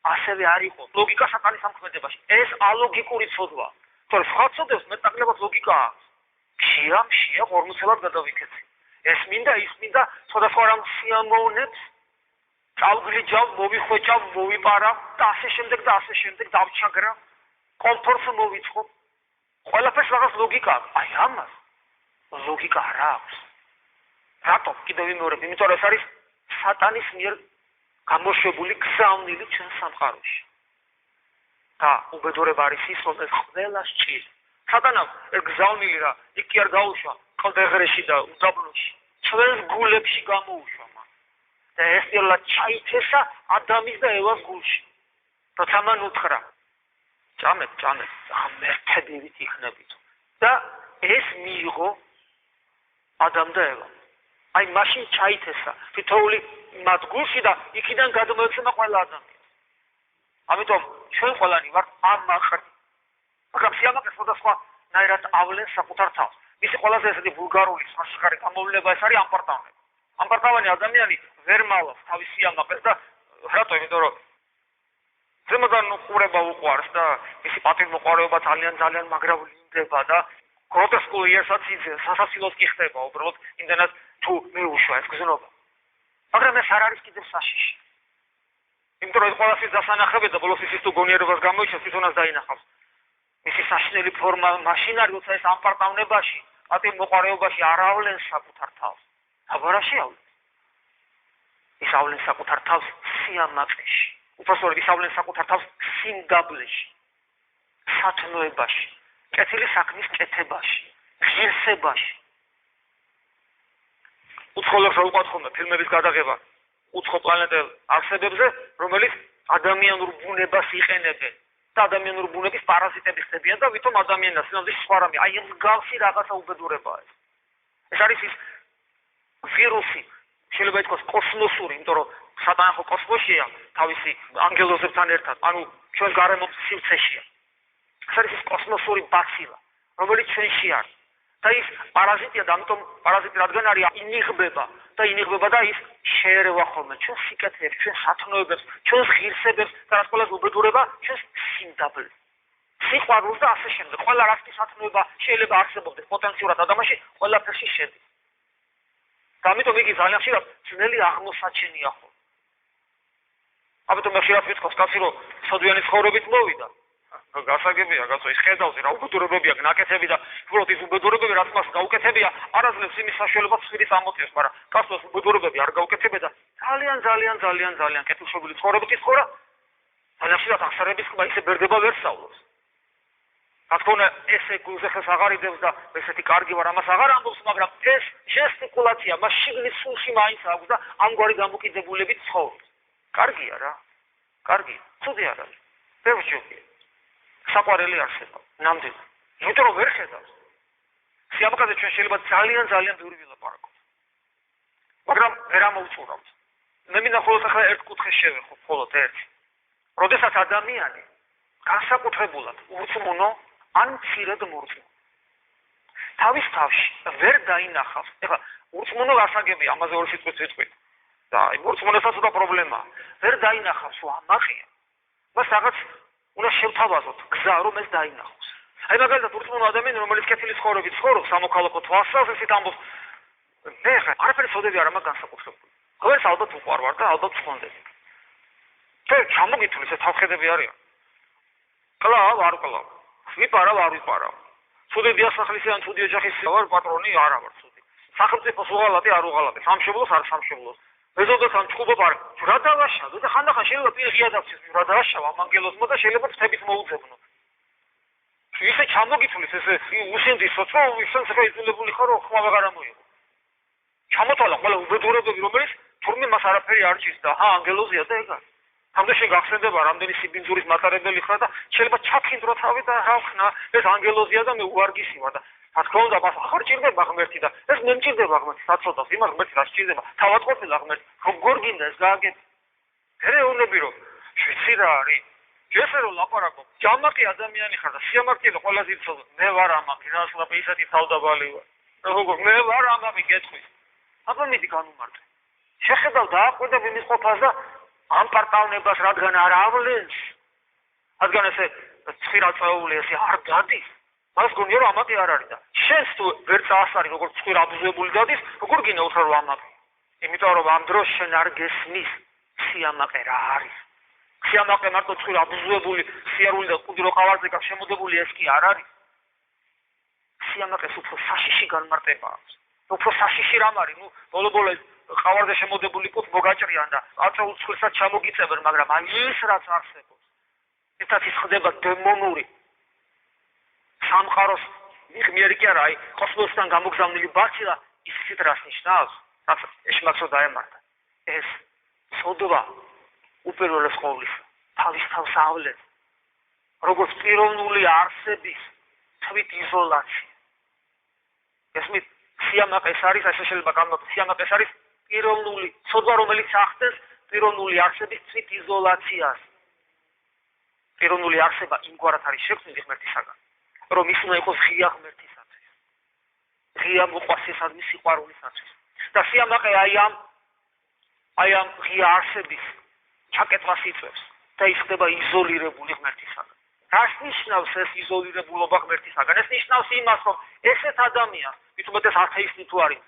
ასევე არ იყო ლოგიკა სატანის ამქმედებაში. ეს ალოგიკური ცოდვა. თორე სხვა ცოდვებს მეტნაკლებად ლოგიკა აქვს. შია ღორმოცელად გადავიქეცი. ეს მინდა, ის მინდა, სხვადასხვა რამ სიამოვნებს, წავგლიჯავ, მოვიხვეჭავ, მოვიპარავ და ასე შემდეგ დავჩაგრა, კომფორტს მოვიწყობ. ყველაფერს რაღაც ლოგიკა აქვს. აი ამას ლოგიკა არ აქვს. რატომ? კიდევ ვიმეორებ, იმიტომ რომ ეს არის სატანის მიერ გამოშვებული გზავნილი ჩვენ სამყაროში. და უბედურება არის ის, რომ ეს ყველას ჭირს. სატანამ ეს გზავნილი რა, იქ კი არ გაუშვა, ყლდეღრეში და უდაბნოში, ჩვენს გულებში გამოუშვა მან. და ეს პირველად ჩაითესა ადამის და ევას გულში. როცა მან უთხრა, ჭამეთ, ღმერთებივით იქნებით. და ეს მიიღო ადამ და ევა. აი მაშინ ჩაითესა თითოეული მათ გულში და იქიდან გადმოეცემა ყველა ადამიანი. ამიტომ ჩვენ ყველანი ვართ ამაყრ. მაგრამ სიამაყე სხვადასხვა ნაირად ავლენს საკუთარ თავს. მისი ყველაზე ესეთი ვულგარული სასიხარი გამოვლენა ეს არის ამპარტავანი. ამპარტავანი ადამიანი ვერ მალავს თავის სიამაყეს და რატო? იმიტომ რომ ზემოდან უყურება უყვარს და მისი პატივმოყვარეობა ძალიან მაგრაული იმდება და გროტესკული იერსაც იძენს, სასაცილოს კი ხდება უბრალოდ იმდენად თუ მეუშვა ეს გზნობა. მაგრამ ეს არ არის კიდევ საშიში. იმიტომ რომ ეს ყველასის დასანახები და ბოლოს ის თუ გონიერებას გამოიჩენს თვითონაც დაინახავს. მისი საშინელი ფორმა მაშინ არის, როცა ეს ამპარტავნებაში, პატიმოყარეობაში არ ავლენს საკუთარ თავს. აბარაში ავლენს. ის ავლენს საკუთარ თავს სიამაყეში. უпростоრად ის ავლენს საკუთარ თავს სიმდაბლეში, სათნოებაში, კეთილი საქმის კეთებაში, ღირსებაში. უცხოელებს რა უყვართ ხოლმე ფილმების გადაღება უცხო პლანეტელ არსებებზე, რომელიც ადამიანურ ბუნებას იყენებენ და ადამიანურ ბუნების პარაზიტები ხდებიან და ვითომ ადამიანს სინამდვილეში სხვა რამე, აი მსგავსი რაღაცა უბედურებაა ეს. ეს არის ის ვირუსი, შეიძლება ითქვას კოსმოსური, იმიტომ რომ სატანა ხო კოსმოსია, თავისი ანგელოზებთან ერთად, ანუ ჩვენ გარემო სივრცეშია. ეს არის ის კოსმოსური ბაცილა, რომელიც ჩვენში არის. და ის პარაზიტია და ამიტომ პარაზიტი რადგან არის ინიღბება და ის შეერევა ხოლმე ჩვენ სიკეთეებს, ჩვენ სათნოებებს, ჩვენს ღირსებებს და რაც ყველაზე უბედურება ჩვენს სიმდაბლეს, სიყვარულს და ასე შემდეგ. ყველა რასი სათნოება შეიძლება არსებობდეს პოტენციურად ადამიანში, ყველაფერში შედის. და ამიტომ იგი ძალიან ხშირად ძნელი აღმოსაჩენია ხოლმე. ამიტომ ხშირად ვიტყავს კაცი რომ სოდვიანი ცხოვრებით მოვიდა. გასაგებია, კაცო, ის ხედავს რა უბედურებებია, ნაკეთები და უბრალოდ ის უბედურებები რაც მას გაუკეთებია, არაზნებს იმის საშუალებას ხშირი წამოწევს, მაგრამ კაცოს უბედურებები არ გაუკეთებია და ძალიან კეთილშობილი ცხოვრებით იცხოვრა. ძალიან ხშირად აღსარების ხმა ისე ბერდება ვერ სწავლობს. რა თქმა უნდა, ესე გულზეხეს აღარ იდევს და ესეთი კარგი ვარ, ამას აღარ ამბობს, მაგრამ ეს ჟესტიკულაცია მას შიგნის სულში მაინც აქვს და ამგვარი დამოკიდებულებით ცხოვრობს. კარგია რა. კარგი, ცუდი არ არის. ბევრჯერია. საყვარელი არსება, ნამდვილად. იმიტომ რომ ვერ ხედავს. სიამაყეზე ჩვენ შეიძლება ძალიან ბევრი ვილაპარაკოთ. მაგრამ ვერ ამოუწურავთ. მე მინდა მხოლოდ ახლა ერთ კუთხეს შევეხო, მხოლოდ ერთი. როდესაც ადამიანი განსაკუთრებულად ურწმუნო ან მცირედ მორწმუნო. თავის თავში ვერ დაინახავს. ეხლა ურწმუნო გასაგებია, ამაზე ორი სიტყვით ვიტყვით. და აი მორწმუნესაც უდა პრობლემაა. ვერ დაინახავს, ამაყია. მას რაღაც უნდა შევთავაზოთ გზა რომ ეს დაინახოს. აი მაგალითად ურწმუნო ადამიანი რომელიც კეთილი ცხოვრებით ცხოვრობს სამოქალაქო თვალსაზრისით ამბობს მე ხა არაფერი წოდები არ მაქვს განსაკუთრებული. ყოველს ალბათ უყვარვარ და ალბათ ხონდები. თუ ჩამოგითვლის ეს თავხედები არიან. კლავ არ კლავ. ვიპარავ არ ვიპარავ. ცუდი დიასახლისი ან ცუდი ოჯახის ვარ პატრონი არა ვარ ცუდი. სახელმწიფოს უღალატი არ უღალატი. სამშობლოს არ სამშობლოს. მეზობელს ან ჭუბობ არ რა დავაშავო და ხანდახან შეიძლება პირღია დავცეს რა დავაშავო ამ ანგელოზმა და შეიძლება თებით მოუძებნო. ისე ჩამოგითვლის ესე უსინდისოც რომ ისინი შეიძულებული ხარ რომ ხმა აღარ ამოიღო. ჩამოთვალა ყველა უბედურებები რომელიც თურმე მას არაფერი არ ჭირს და ანგელოზია და ეგა. ამდენში გახსენდება რამდენი სიბინძურის მატარებელი ხარ და შეიძლება ჩაქინდრო თავი და რა ხნა ეს ანგელოზია და მე უარგისი ვარ და რა თქმა უნდა მას აღარ ჭირდება ღმერთი და ეს მე მჭირდება ღმერთი საწოდავს იმას ღმერთი რა სჭირდება თავად ყოფილა ღმერთი როგორ გინდა ეს გააგეთ ერეუნები რომ შვიცი რა არის ესე რომ ლაპარაკობ ჯამაკი ადამიანი ხარ და სიამაყეა ყველაზე იცოდო მე ვარ ამაკი რა სლაპი ისეთი თავდაბალი ვარ როგორ მე ვარ ამაკი გეტყვის აბა მიდი განუმარტე შეხედავ დააყვედა იმის ყოფას და ამ პარტავნებას რადგან არ ავლენს რადგან ესე ცხრა წეული ესე არ დადის მას გონია რომ ამაკი არ არის და შენს თუ ვერ წაასარი როგორც ცხრა აბუზებული დადის როგორ გინდა უთხრა რომ ამაკი იმიტომ რომ ამ დროს შენ არ გესმის სიამაყე რა არის სიამაყე მარტო ცხრა აბუზებული სიარული და კუდი რო ყავარზე გაკ შემოდებული ეს კი არ არის სიამაყეს უფრო საშიში განმარტება აქვს უფრო საშიში რამ არის ნუ ბოლო ყავარზე შემოდებული კუთ მოგაჭრიან და აწეულ ცხრილსაც ჩამოგიწებენ მაგრამ აი ის რაც არსებობს ერთად ის ხდება დემონური სამყაროს მიღმიერი კი არა აი კოსმოსთან გამოგზავნილი ბაცილა ისიც რას ნიშნავს რაც ეშმაკსო დაემართა ეს სოდვა უპირველეს ყოვლისა თავის თავს ავლენს როგორც პიროვნული არსების თვით იზოლაცია ესმით სიამაყეს არის ასე შეიძლება განმარტოთ სიამაყეს არის პიროვნული სოდვა რომელიც ახდენს პიროვნული არსების თვით იზოლაციას პიროვნული არსება იმგვარად არის შექმნილი ღმერთისაგან რომ ის უნდა იყოს ღია ღმერთისათვის ღია მოყვასისადმი სიყვარულისათვის და სიამაყე აი ამ ღია არსების ჩაკეთვას იწევს და ის ხდება იზოლირებული ღმერთისაგან რას ნიშნავს ეს იზოლირებულობა ღმერთისაგან ეს ნიშნავს იმას რომ ესეთ ადამიანს მithumetes ათეისტი თუ არის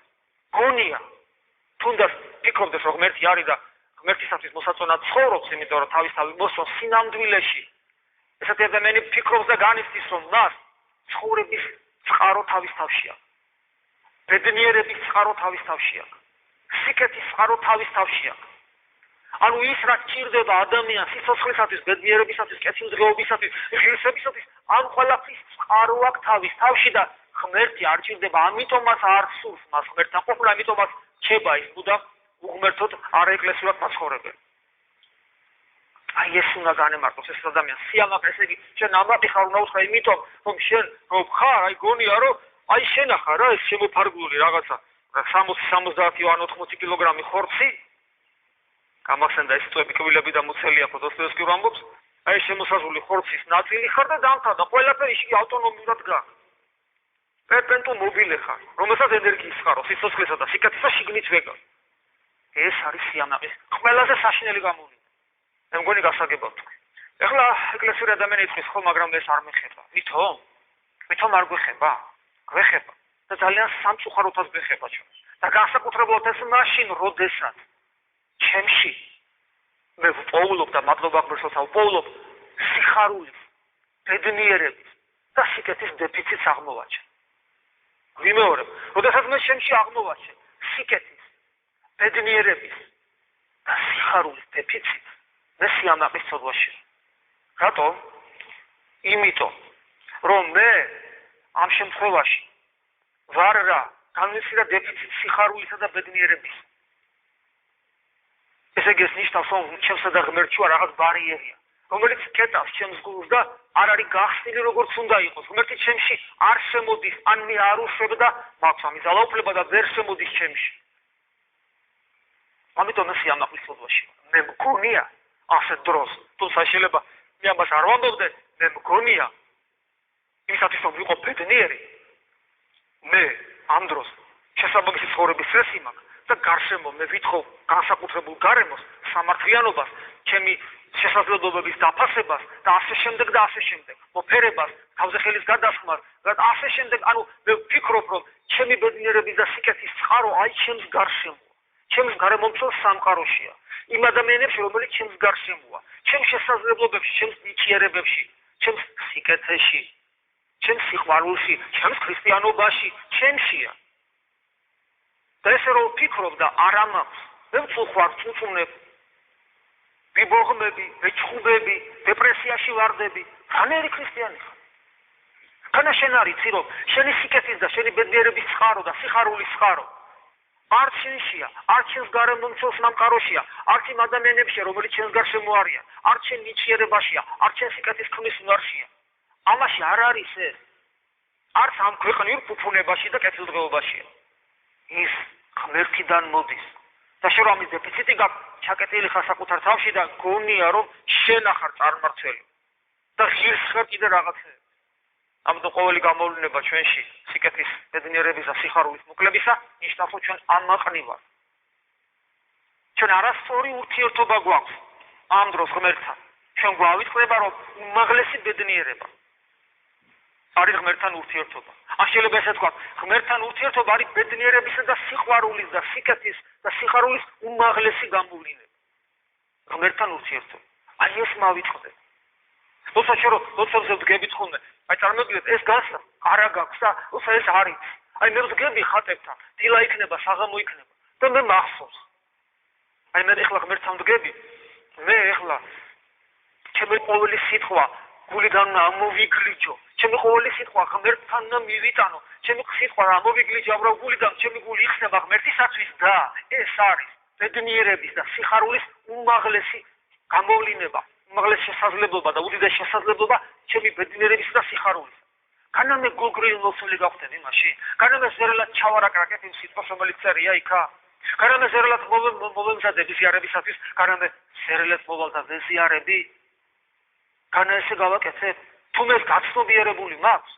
გონია თუნდაც ფიქრობდეს რომ ღმერთი არის და ღმერთისათვის მოსაწონად ცხოვრობს, იმიტომ რომ თავისთავად მოსწონს სინამდვილეში. ესეთი ადამიანი ფიქრობს და განიცდის რომ მას ცხოვრების წყარო თავის თავში აქვს. ბედნიერების წყარო თავის თავში აქვს. სიკეთის წყარო თავის თავში აქვს. ანუ ის რაც ჭირდება ადამიანს სიცოცხლისათვის, ბედნიერებისათვის, კეთილდღეობისათვის, ღირსებისათვის, ამ ყველაფრის წყარო აქვს თავის თავში და ღმერთი არ ჭირდება, ამიტომაც არ სურს მას ღმერთთან ყოფნა, ამიტომაც რჩება ის მუდამ უღმერთოდ არაეკლესიურად მაცხოვრებელი. აი ეს უნდა განემარტოს ეს ადამიანს სიამაყე, ესე იგი შენ ამაყი ხარ უნდა უთხრა, იმიტომ რომ შენ რომ ხარ, აი გონია რომ აი შენ ახარ რა ეს შემოფარგლული რაღაცა 60-70 ან 80 კილოგრამი ხორცი გამახსენდა ეს წვები კბილები და მუცელი აქვს დოსტოევსკი რომ ამბობს აი შემოსაზღვრული ხორცის ნაწილი ხარ და დამთავრდა ყველაფერი ისე ავტონომიურად გაქვს პერპენტუ მობილე ხარ რომელსაც ენერგიის წყარო სიცოცხლესა და სიკეთისა შიგნით ვეგავს ეს არის სიამაყის ყველაზე საშინელი გამოვლენა მე მგონი გასაგებად ეხლა ეკლესიური ადამიანი იწვის ხო მაგრამ ეს არ მეხება ვითომ არ გვეხება გვეხება და ძალიან სამწუხაროთაც გვეხება ჩვენ და განსაკუთრებულად ეს მაშინ როდესაც ჩემში მე ვპოულობ და მადლობა ღმერთსა ვპოულობ სიხარულის, ბედნიერების და სიკეთის დეფიციტს აღმოვაჩენ. ვიმეორებ, როდესაც მე ჩემში აღმოვაჩენ სიკეთის, ბედნიერების და სიხარულის დეფიციტს, მე სიამაყის ცოდვაში. რატომ? იმიტომ, რომ მე ამ შემთხვევაში ვარ რა განვიხილე დეფიციტ სიხარულისა და ბედნიერების. ესე იგი ეს ნიშნავს რომ ჩემსა და ღმერთში რაღაც ბარიერია რომელიც კეტავს ჩემს გულს და არ არის გახსნილი როგორც უნდა იყოს ღმერთი ჩემში არ შემოდის ან მე არ უშვებ და მაქვს ამის ძალაუფლება და ვერ შემოდის ჩემში ამიტომ ეს სიამაყის ცოდვაში მე მგონია ასეთ დროს თუმცა შეიძლება მე ამას არ ვამბობდე მე მგონია იმისათვის რომ ვიყო ბედნიერი მე ამ დროს შესაბამისი ცხოვრების წესი მაქვს და გარშემო მე ვითხოვ განსაკუთრებულ გარემოს სამართლიანობას, ჩემი შესაძლებლობების დაფასებას და ასე შემდეგ და ასე შემდეგ. მოფერებას, თავზე ხელის გადასხმას და ასე შემდეგ, ანუ მე ვფიქრობ რომ ჩემი ბედნიერების და სიკეთის წყარო აი ჩემს გარშემოა. ჩემს გარემომცველ სამყაროშია. იმ ადამიანებში რომელიც ჩემს გარშემოა, ჩემს შესაძლებლობებში, ჩემს ნიჭიერებებში, ჩემს სიკეთეში, ჩემს სიყვარულში, ჩემს ქრისტიანობაში, ჩემშია. და ესე რომ ვფიქრობ და არ ამაქვს მე ვწუხარ წუწუნებ ვიბოღმები ვეჩხუბები დეპრესიაში ვარდები განერი ქრისტიანი ხარ განა შენ არიცი რომ შენი სიკეთის და შენი ბედნიერების წყარო და სიხარულის წყარო არ შენშია არ შენს გარემომცველ სამყაროშია არ იმ ადამიანებშია რომელიც შენს გარშემო არიან არ შენ ნიჭიერებაშია არ შენ სიკეთის ქმნის უნარშია ამაში არ არის ეს არც ამ ქვეყნიურ ფუფუნებაში და კეთილდღეობაშია ის ღმერთიდან მოდის და შენ რომ ამის დეფიციტი გაქვს ჩაკეტილი ხარ საკუთარ თავში და გონია რომ შენ ახარ წარმმართველი და ღირს ხარ კიდე რაღაცეები ამიტომ ყოველი გამოვლენა ჩვენში სიკეთის ბედნიერების და სიხარულის მოკლებისა ნიშნავს რომ ჩვენ ამაყნი ვართ ჩვენ არასწორი ურთიერთობა გვაქვს ამ დროს ღმერთთან ჩვენ გვავიწყდება რომ უმაღლესი ბედნიერება არის ღმერთთან ურთიერთობა. ან შეიძლება ესე თქვა, ღმერთთან ურთიერთობა არის ბედნიერებისა და სიყვარულის და სიკეთის და სიხარულის უმაღლესი გამოვლენა. ღმერთთან ურთიერთობა. აი ეს მავიწყდე. თუმცა შენ როცა ვდგებით ხოლმე, აი წარმოგიდგენთ ეს გასა, არა გაქვს და თუმცა ეს არის. აი მე ვდგები ხატებთან, დილა იქნება, საღამო იქნება და მე მახსოვს. აი მე ეხლა ღმერთთან ვდგები, მე ეხლა ჩემი ყოველი სიტყვა გულიდან ამოვიგლიჯო. ჩემი ყოველი სიტყვა ღმერთთან მივიტანო. ჩემი სიტყვა ამოვიგლიჯო გულიდან, ჩემი გული იხსნება ღმერთისათვის და ეს არის ბედნიერების და სიხარულის უმაღლესი გამოვლენა, უმაღლესი შესაძლებლობა და უდიდესი შესაძლებლობა ჩემი ბედნიერების და სიხარულის. განამე გულგრილი მოცული გავხდები მაშინ. განამე ზერელად ჩავარაკრაკებ იმ სიტყვას, რომელიც წერია იქა. განამე ზერელად მოვემზადებ ზიარებისათვის, განამე ზერელად მოვალ და ვეზიარები. განა ესე გავაკეთებ თუ მე გაცნობიერებული მაქვს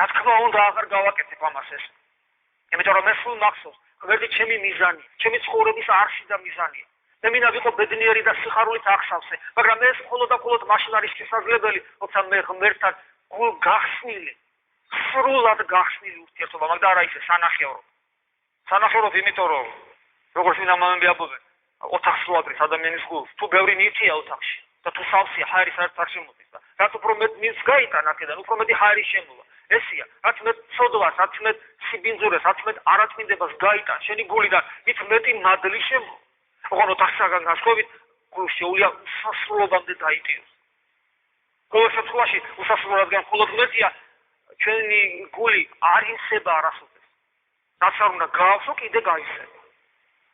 რა თქმა უნდა აღარ გავაკეთებ ამას ეს იმიტომ რომ ეს სულ მახსოვს ღმერთი ჩემი მიზანია ჩემი ცხოვრების არში და მიზანია მე მინდა ვიყო ბედნიერი და სიხარულით აღსავსე მაგრამ ეს მხოლოდ და მხოლოდ მაშინ არის შესაძლებელი როცა მე ღმერთთან გულ გახსნილი სრულად გახსნილი ურთიერთობა მაგრამ არა ისე სანახევროდ სანახევროდ იმიტომ რომ როგორც მინამამები აბობენ ოთახს რო ადრის ადამიანის გულს თუ ბევრი ნივთია ოთახში და თუ სავსეა ჰაერის არ შემოდის და რაც უფრო მეტ ნივთს გაიტან აქედან უფრო მეტი ჰაერი შემოვა ესია რაც მეტ ცოდვას რაც მეტ სიბინძურეს რაც მეტ არაწმინდებას გაიტან შენი გულიდან მით მეტი მადლი შემოვა ოღონდ ოთახსაგან გასხვევით გულს შეუძლია უსასრულობამდე დაიტიოს ყოველ შემთხვევაში უსასრულოდ რადგან მხოლოდ ღმერთია ჩვენი გული არ ისება არასოდეს რაც არ უნდა გაავსო კიდე გაისება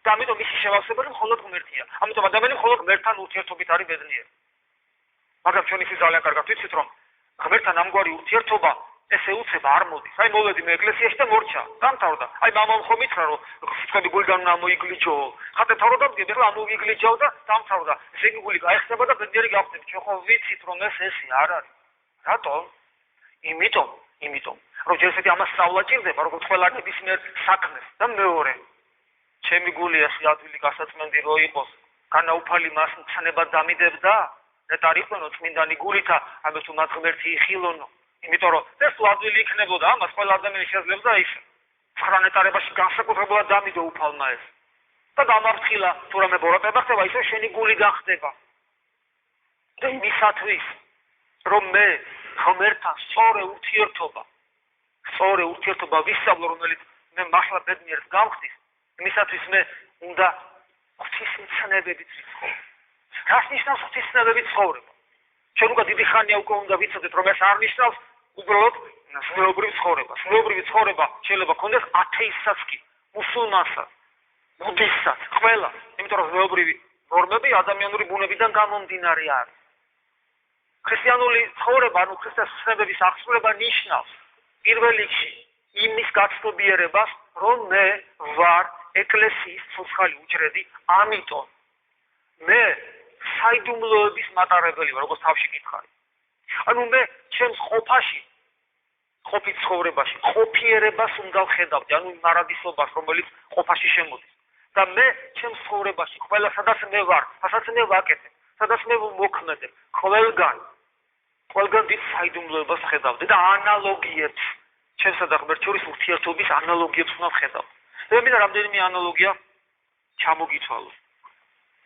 და ამიტომ მისი შევავსებელი მხოლოდ ღმერთია ამიტომ ადამიანი მხოლოდ ღმერთთან ურთიერთობით არის ბედნიერი მაგრამ ჩვენ ისე ძალიან კარგად ვიცით რომ ღმერთთან ამგვარი ურთიერთობა ესე უცებ არ მოდის აი მოვედი მე ეკლესიაში და მორჩა დამთავრდა აი მამამ ხომ ითხრა რომ სიტყვები გულიდან უნდა მოიგლიჯო ხატე თავრობდი ეხლა ამოვიგლიჯავ და დამთავრდა ესე იგი გული გაიხსნება და ბედნიერი გავხდები ჩვენ ხო ვიცით რომ ესე არ არის რატომ იმიტომ რომ ჯერ ესეთი ამას სწავლა ჭირდება როგორც ყველა ნებისმიერ საქმეს და მეორე ჩემი გული ასე ადვილი გასაწმენდი რო იყოს განაუფალი მას მცნებად დამიდებდა და არ იყვენო წმინდანი გულითა ამის თუ მათ ღმერთი იხილონო იმიტომ რომ ეს ადვილი იქნებოდა ამას ყველა ადამიანი შეძლებდა ის ცხრანეტარებაში განსაკუთრებულად დამიდო უფალმა ეს და გამარცხილა თუ რამე ბოროტება ხდება ისე შენი გული გახდება და იმისათვის რომ მე ღმერთთან სწორი ურთიერთობა ვისწავლო რომელიც მე მართლა ბედნიერს გავხდის იმისათვის მე უნდა ღვთისმცნებებით ვიცხოვრო რას ნიშნავს ღვთისმცნებებით ცხოვრება ჩვენ უკვე დიდი ხანია უკვე უნდა ვიცოდეთ რომ ეს არ ნიშნავს უბრალოდ ზნეობრივ ცხოვრებას ზნეობრივი ცხოვრება შეიძლება ქონდეს ათეისტსაც კი მუსულმანსაც ბუდისტსაც ყველა იმიტომ რომ ზნეობრივი ნორმები ადამიანური ბუნებიდან გამომდინარე არის ქრისტიანული ცხოვრება ანუ ქრისტეს ცნებების აღსრულება ნიშნავს პირველ რიგში იმის გაცნობიერებას რომ მე ვარ ეკლესიის ცოცხალი უჯრედი ამიტომ მე საიდუმლოების მატარებელი ვარ როგორც თავში გითხარი ანუ მე ჩემს ყოფით ცხოვრებაში ყოფიერებას უნდა ვხედავდი ანუ მარადისობას რომელიც ყოფაში შემოდის და მე ჩემს ცხოვრებაში ყველა სადაც მე ვარ ასაც მე ვაკეთებ სადაც მე მოქმედებ ყველგან დიდ საიდუმლოებას ხედავდი და ანალოგიებს ჩემსა და ღმერთ შორის ურთიერთობის ანალოგიებს უნდა ვხედავდი მე მინდა რამდენიმე ანალოგია ჩამოგიცვალო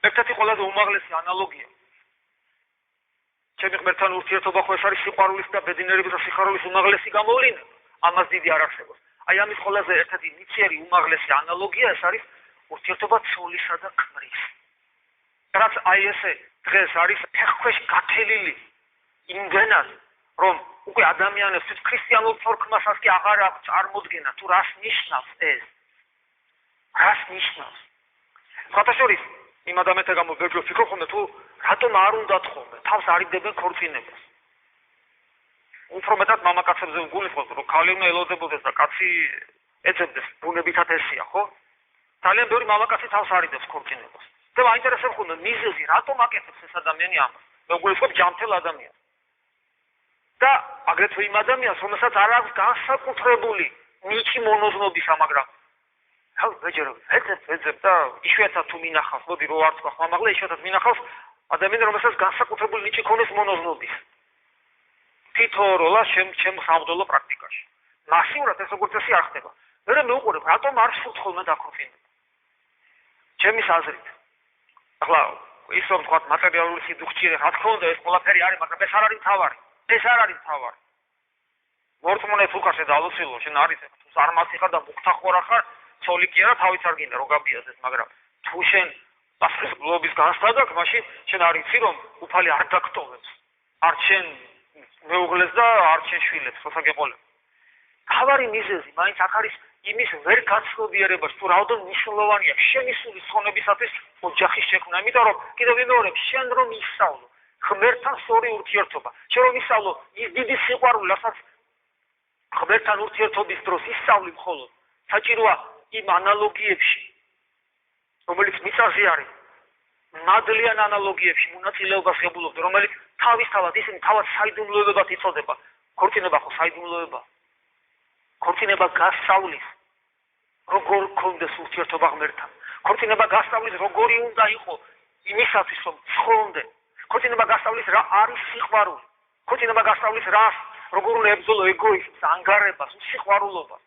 ერთ-ერთი ყველაზე უმაღლესი ანალოგია ჩემი ღმერთთან ურთიერთობა ხო ეს არის სიყვარულის და ბედნიერების და სიხარულის უმაღლესი გამოვლენა ამას დიდი არ არსებობს აი ამის ყველაზე ერთ-ერთი ნიციერი უმაღლესი ანალოგია ეს არის ურთიერთობა ცოლისა და ქმრის რაც აი ესე დღეს არის ფეხქვეშ გათელილი იმდენად რომ უკვე ადამიანებს ქრისტიანულ თორქმასაც კი აღარ აქვს წარმოდგენა თუ რას ნიშნავს ეს რას ნიშნავს ფათაშორის იმ ადამიანთა გამო ვერჯერ ვფიქრობ ხოლმე თუ რატომ არ უნდათ ხოლმე თავს არიდებენ ქორწინებას უფრო მეტად მამაკაცებზე ვგულისხმობ რომ ქალი უნდა ელოდებოდეს და კაცი ეძებდეს ბუნებითად ესია ხო ძალიან ბევრი მამაკაცი თავს არიდებს ქორწინებას და მაინტერესებს ხოლმე მიზეზი რატომ აკეთებს ეს ადამიანი ამას მე ვგულისხმობ ჯანმრთელ ადამიანს და აგრეთვე იმ ადამიანს რომელსაც არ აქვს განსაკუთრებული ნიჭი მონოზნობისა მაგრამ ვეჯერ ეძებ და იშვიათად თუ მინახავს მოდი რო არ თქვა ხმამაღლა იშვიათად მინახავს ადამიანი რომელსაც განსაკუთრებული ნიჭი ქონდეს მონოზნობის თითო როლა ჩემ სამღვდელო პრაქტიკაში მასიურად ეს როგორც წესი არ ხდება მე მეუყურებ რატომ არ სურთ ხოლმე დაქორწინება ჩემის აზრით ახლა ის რომ თქვა მატერიალური სიდუხჭირე რა თქმა უნდა ეს ყველაფერი არის მაგრამ ეს არ არის თავარი მორწმუნეს უკაშე დაალოცილო შენ არის თუ წარმაცი ხარ და მუქთახორა ხარ ცოლი კი არა თავიც არ გინდა რო გაბიაზდეს მაგრამ თუ შენ პასუხის გლობის განსხვავდა მაშინ შენ არ იცი რომ უფალი არ დაგტოვებს არ შენ მეუღლეს და არ შენ შვილებს როცა გეყოლებ თავარი მიზეზი მაინც აქ არის იმის ვერ გაცნობიერებას თუ რაოდენ მნიშვნელოვანია შენი სული ცხონებისათვის ოჯახის შექმნა იმიტომ რომ კიდევ ვიმეორებ შენ რომ ისწავლო ღმერთთან სწორი ურთიერთობა შენ რომ ისწავლო ის დიდი სიყვარული რასაც ღმერთთან ურთიერთობის დროს ისწავლი მხოლოდ საჭიროა იმ ანალოგიებში რომელიც მიწაზე არის მადლიან ანალოგიებში მონაწილეობას ღებულობთ რომელიც თავისთავად ისინი თავად საიდუმლოებად იწოდება ქორწინება ხო საიდუმლოება ქორწინება გასწავლის როგორ გქონდეს ურთიერთობა ღმერთთან ქორწინება გასწავლის როგორი უნდა იყო იმისათვის რომ ცხოვრდე ქორწინება გასწავლის რა არის სიყვარული ქორწინება გასწავლის რას როგორ უნდა ებრძოლო ეგოიზმს ანგარებას სიყვარულობას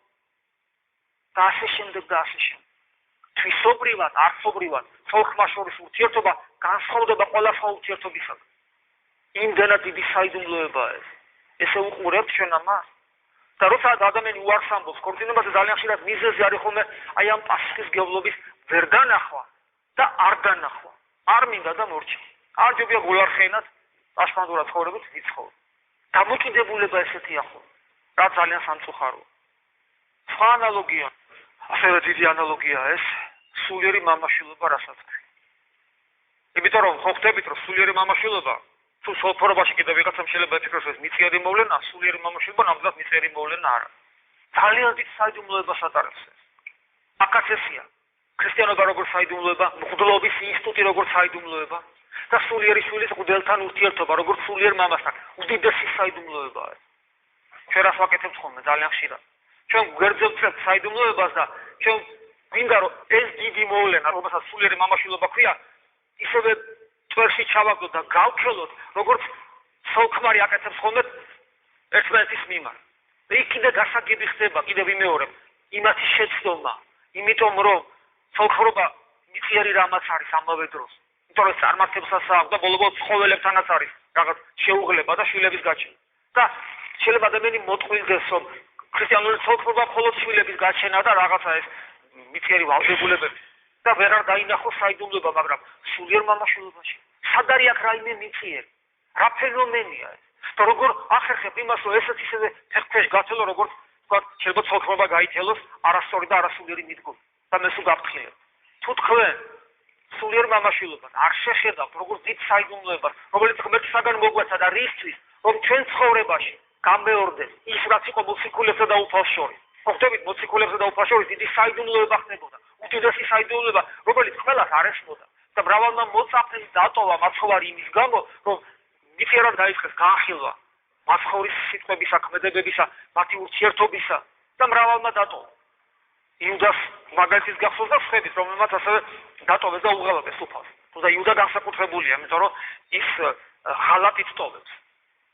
და ასე შემდეგ და ასე შემდეგ. თვისობრივად, არცობრივად, ხალხმა შორის ურთიერთობა განსხვავდება ყველა ურთიერთობისაგან. იმდენად დიდი საიდუმლოებაა ეს. ესე უყურებთ ჩვენ ამას? და როცა ადამიანი უარს ამბობს ქორწინებაზე ძალიან ხშირად მიზეზი არის ხოლმე აი ამ პასუხისმგებლობის ვერ დანახვა და არ დანახვა. არ მინდა და მორჩა. არ ჯობია გულარხენად პასპორტურად ცხოვრებით ვიცხოვ. დამოკიდებულება ესეთია ხო? რა ძალიან სამწუხაროა. სხვა ანალოგია, ასევე დიდი ანალოგია ეს სულიერი მამაშვილობა რასაც. იმიტომ რომ ხო ხდებით რომ სულიერი მამაშვილობა თუ სოფორობაში კიდევ ვიღაცამ შეიძლება ეთქოს ეს მიწიერი მოვლენა, სულიერი მამაშვილობა ნამდვილად მიწიერი მოვლენა არა. ძალიან დიდ საიდუმლოებას ატარებს ეს. აქაც ესია. ქრისტიანობა როგორც საიდუმლოება, მღვდლობის ინსტიტუტი როგორც საიდუმლოება და სულიერი შვილის მღვდელთან ურთიერთობა როგორც სულიერ მამასთან უდიდესი საიდუმლოებაა. ჩვენ რას ვაკეთებთ ხოლმე ძალიან ხშირად. ჩვენ გვერდზევთ საიდუმლოებას და ჩვენ გვინდა რომ ეს დიდი მოვლენა, რომელსაც სულიერი მამაშვილობა ქვია, ისევე წვერში ჩავაგდოთ და გავქელოთ, როგორც სოლქმარი აკეთებს ხოლმე ერთმანეთის მიმართ. იქ კიდე გასაგები ხდება, კიდე ვიმეორებ, იმათი შეცდომა, იმიტომ რომ სოლქრობა მიწიერი რამაც არის ამავე დროს. იმიტომ რომ წარმართებსაც აქვს და ბოლო-ბოლოს ცხოველებთანაც არის რაღაც შეუღლება და შვილების გაჩენა. და შეიძლება ადამიანი მოტყვილდეს, რომ ქრისტიანული სოლქრობა მხოლოდ შვილების გაჩენა და რაღაცა ეს მიწიერი ვალდებულებები და ვერ არ დაინახოს საიდუმლოება, მაგრამ სულიერ მამაშვილობაში სად არის აქ რაიმე მიწიერი? რა ფენომენია ეს? და როგორ ახერხებ იმას, რომ ესეც ისევე ფეხქვეშ გათელო, როგორც თქვა, შეიძლება სოლქრობა გაითელოს არასწორი და არასულიერი მიდგომა და მე სულ გაფრთხილებ. თუ თქვენ სულიერ მამაშვილობას არ შეხედავთ როგორც დიდ საიდუმლოებას, რომელიც ღმერთისაგან მოგვეცა და რისთვის, რომ ჩვენ ცხოვრებაში გამეორდეს ის, რაც იყო მოციქულებსა და უფალს შორის. ხვდებით, მოციქულებსა და უფალს შორის დიდი საიდუმლოება ხდებოდა. უდიდესი საიდუმლოება, რომელიც ყველას არ ესმოდა და მრავალმა მოწაფეს დატოვა მაცხოვარი იმის გამო, რომ მიწიერად გაიწყეს განხილვა მაცხოვრის სიტყვებისა, ქმედებებისა, მათი ურთიერთობისა და მრავალმა დატოვა. იუდას მაგალითის გახსოვს და ხდებით, რომელმაც ასევე დატოვეს და უღალატეს უფალს. თუმცა იუდა განსაკუთრებულია, იმიტომ რომ ის ღალატით ტოვებს.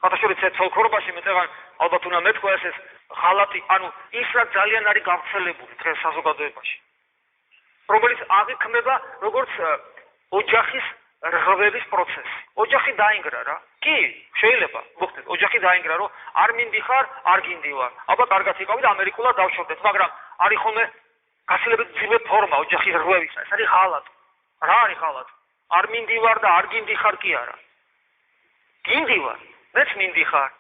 ხათაშორის ეს სოლქრობაში მეტყვან ალბათ უნდა მეთქვა ეს ღალატი, ანუ ის რაც ძალიან არის გავრცელებული დღეს საზოგადოებაში. რომელიც აღიქმება როგორც ოჯახის რღვევის პროცესი. ოჯახი დაინგრა რა. კი, შეიძლება, მოხდეს, ოჯახი დაინგრა, რომ არ მინდიხარ, არ გინდივარ. აბა კარგად იყავი და ამერიკულად დავშორდეთ, მაგრამ არის ხოლმე გასილებით ძიმე ფორმა ოჯახის რღვევისა. ეს არის ღალატი. რა არის ღალატი? არ მინდივარ და არ გინდიხარ კი არა. გინდივარ, მეც მინდიხარ.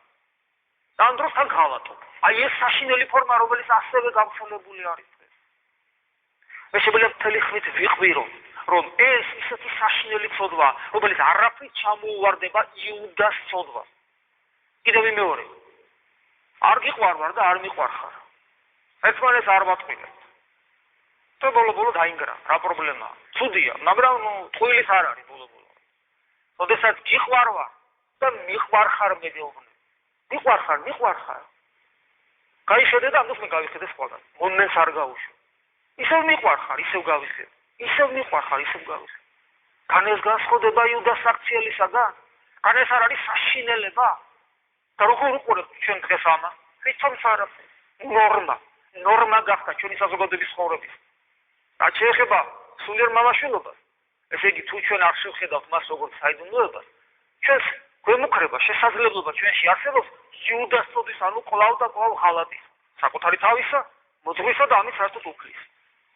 და ამ დროს თან ღალატობ. აი ეს საშინელი ფორმა, რომელიც ასევე გავრცელებული არის. მე შეგვიძლია მთელი ხმით ვიყვირო, რომ ეს ისეთი საშინელი ცოდვა, რომელიც არაფრით ჩამოუვარდება იუდას ცოდვას. კიდევ ვიმეორებ. არ გიყვარვარ და არ მიყვარხარ. ერთმანეთს არ ვატყვილებთ. და ბოლო-ბოლო დაინგრა. რა პრობლემაა? ცუდია, მაგრამ ტყუილის არ არის ბოლო-ბოლო. ოდესაც გიყვარვარ და მიყვარხარ მეგეუბნები. მიყვარხარ. გაიხედე და ამას მე გავიხედე სხვაგან. მომენს არ გაუშვი. ისევ მიყვარხარ, ისევ გავიხებ. კან ეს განსხვავდება იუდას აქციელისაგან? კან ეს არ არის საშინელება? და როგორ უყურებთ ჩვენ დღეს ამას? თვითონ არაფერი. ნორმა გახდა ჩვენი საზოგადოების ცხოვრების. რაც შეეხება სულიერ მამაშვილობას, ესე იგი თუ ჩვენ არ შევხედავთ მას როგორც საიდუმლოებას, ჩვენს გვემუქრება შესაძლებლობა ჩვენში არსებობს იუდას ცოდვის, ანუ კვლავ და კვლავ ღალატის, საკუთარი თავისა, მოძღვრისა და ამის საერთოდ უფლის.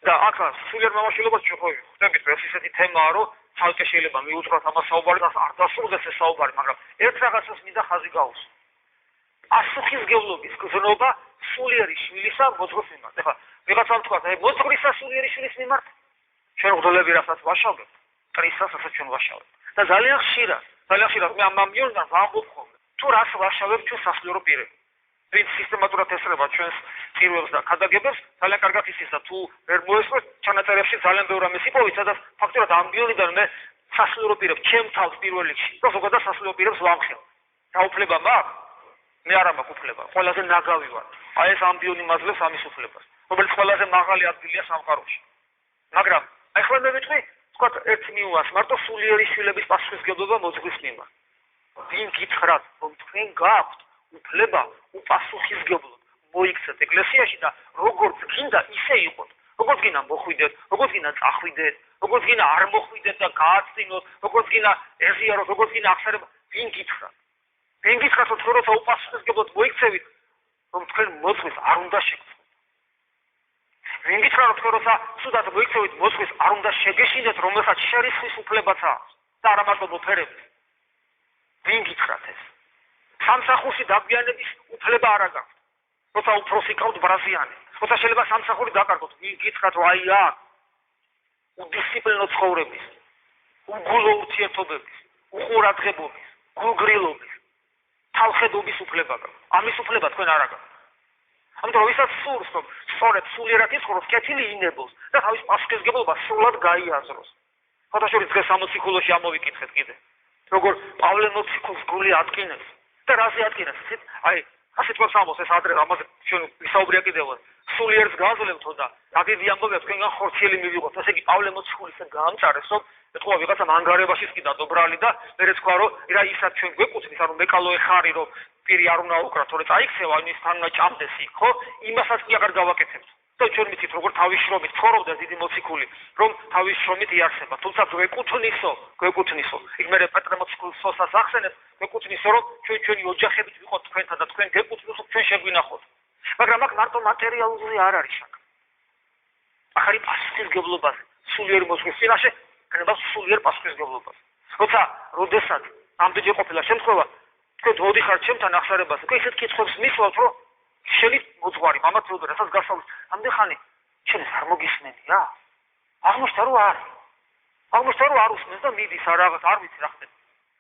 და აქ სულიერ მამაშვილობას ჩვენ ხდებით, ეს ისეთი თემაა, რომ ცალკე შეიძლება მიუძღოთ ამას საუბარი და არ დასრულდეს ეს საუბარი, მაგრამ ერთ რაღაცას მინდა ხაზი გაუსვა. პასუხისმგებლობის გზნობა სულიერი შვილისა მოძღვრის მიმართ. ეხლა ვიღაცამ თქვა, აი მოძღვრისა სულიერი შვილის მიმართ, ჩვენ მღვდლები რასაც ვაშავებთ, ტრისაც რასაც ჩვენ ვაშავებთ. და ძალიან ხშირად მე ამ მამიონიდან ვამბობ ხოლმე, თუ რას ვაშავებთ ჩვენ სასულიერო პირები. ვინც სისტემატურად ესწრება ჩვენს წირვებს და ქადაგებებს, ძალიან კარგად იცის და თუ ვერ მოესწრებს, ჩანაწერებში ძალიან ბევრი რამეს იპოვეთ, სადაც ფაქტურად ამბიონიდან მე სასულიერო პირებს, ჩემ თავს პირველ რიგში, და ზოგადად სასულიერო პირებს ვამხელ. რა უფლება მაქვს? მე არა მაქვს უფლება. ყველაზე ნაგავი ვარ. აი ეს ამბიონი მაძლევს ამის უფლებას, რომელიც ყველაზე მაღალი ადგილია სამყაროში. მაგრამ აი ხლა მე ვიტყვი, თქვა ერთ ნიუანს, მარტო სულიერი შვილების პასუხისმგებლობა მოძღვრის მიმართ. ვინ გითხრათ, რომ თქვენ გაქვთ უფლება უპასუხისმგებლოდ მოიქცეთ ეკლესიაში და როგორც გინდა ისე იყოთ. როგორც გინდა მოხვიდეთ, როგორც გინდა წახვიდეთ, როგორც გინდა არ მოხვიდეთ და გააცდინოთ, როგორც გინდა ეზიაროთ, როგორც გინდა აღსარება, ვინ გითხრა? ვინ გითხრათ, რომ როცა უპასუხისმგებლად მოიქცევით, რომ თქვენ მოძღვრის არ უნდა შეგწყვეტ. ვინ გითხრა, რომ როცა ცუდად მოიქცევით, მოძღვრის არ უნდა შეგეშინდეთ, რომელსაც შერისხვის უფლებაც აქვს და არა მარტო მოფერების. ვინ გითხრათ ეს? სამსახურში დაგვიანების უფლება არ აქვს. როცა უფროსი ყავთ ბრაზიანი, როცა შეიძლება სამსახური დაკარგოთ, ვინ გითხრათ, რომ აი აქ უდისციპლინო ცხოვრების, უგულო ურთიერთობების, უყურადღებობის, გულგრილობის, თავხედობის უფლება გაქვს. ამის უფლება თქვენ არ აქვს. ამიტომ ვისაც სურს, რომ სწორედ სულიერად იცხოვროს, კეთილი ინებოს და თავის პასუხისმგებლობა სრულად გაიაზროს. ფოტოშორის დღეს სამოციქულოში ამოვიკითხეთ კიდე. როგორ პავლე მოციქულს გული ატკინებს და რაზე ატკინებს? აი, ასე თქვენს ამბობს ეს ადრე ამაზე ჩვენ ვისაუბრია კიდევ. სულიერს გააზრებთო და დაგიდი ამბობია თქვენგან ხორციელი მივიღოთ. ესე იგი პავლე მოციქულის გაამწარეს, რომ ეთქვა ვიღაცა მანგარებაშიც კი დადობრალი და მერე თქვა, რომ რა ისაც ჩვენ გვეკუთვნის, ანუ მეკალოე ხარი, რომ პირი არ უნდა უკრათ, თორე წაიქცევა, იმის თან უნდა ჭამდეს იქ, ხო? იმასაც კი აღარ გავაკეთებთ. და ჩვენ ვიცით, როგორ თავის შრომით ცხოვრობდა დიდი მოციქული, რომ თავის შრომით იარსება. თუმცა გვეკუთვნისო. იქ მერე პეტრე მოციქულის სოსას ახსენებს, გვეკუთვნისო, რომ ჩვენი ოჯახებით ვიყოთ თქვენთან და თქვენ გეკუთვნისო, ჩვენ შეგვინახოთ. მაგრამ აქ მარტო მატერიალურზე არ არის შაკ. აქ არის პასუხისმგებლობაზე. სულიერი მოძღვრის წინაშე ქნება სულიერ პასუხისმგებლობაზე. როდესაც ამდენი ყოფილა შემთხვევა, თქვენ მოდიხართ ჩემთან ახსარებაზე, უკვე ისეთ კითხვებს მისვავთ, რომ შენი მოძღვარი მამა თეოდორე, რასაც გასაუბრეთ, ამდენ ხანი შენ ეს არ მოგისმენია? აღმოჩნდა რომ არ უსმენს და მიდის რაღაც არ ვიცი რა ხდება.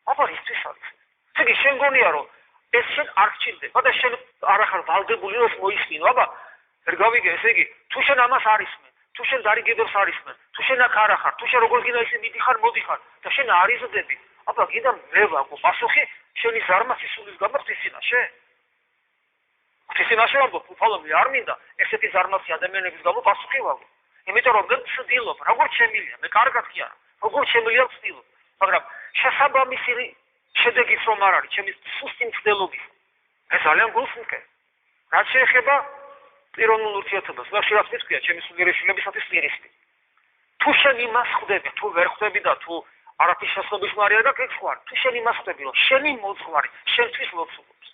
აბა ისთვის არის. ესე იგი შენ გონია რომ ეს შენ არ გჭირდება და შენ არ ახარ ვალდებული რომ მოისმინო. აბა ვერ გავიგე, ესე იგი თუ შენ ამას არ ისმენ, თუ შენ დარიგებებს არ ისმენ, თუ შენ აქ არ ახარ, თუ შენ როგორ გინდა ისე მიდიხარ, მოდიხარ და შენ არ იზრდები, აბა გინდა მე ვაგო პასუხი შენი ზარმაცის სულის გამო ღვთისინაშე? ღვთისინაშე ვაგო, უფალობი არ მინდა ესეთი ზარმაცი ადამიანების გამო პასუხი ვაგო. იმიტომ რომ მე ვცდილობ, როგორც შემილია, მე კარგად კი არა, როგორც შემილია ვცდილობ, მაგრამ შესაბამისი შედეგიც რომ არ არის, ჩემი სუსტი მცდელობის. ეს ძალიან გულს მკერდ. რაც შეეხება პიროვნულ ურთიერთობას, ხშირად ვიტყვია ჩემი სულიერი შვილებისათვის პირისპირ. თუ შენ იმას ხვდები, თუ ვერ ხვდები და თუ არაფრის შესაძლებლობის მარია და გეცხვარ, თუ შენ იმას ხვდები, რომ შენი მოძღვარი შენთვის ლოცულობს.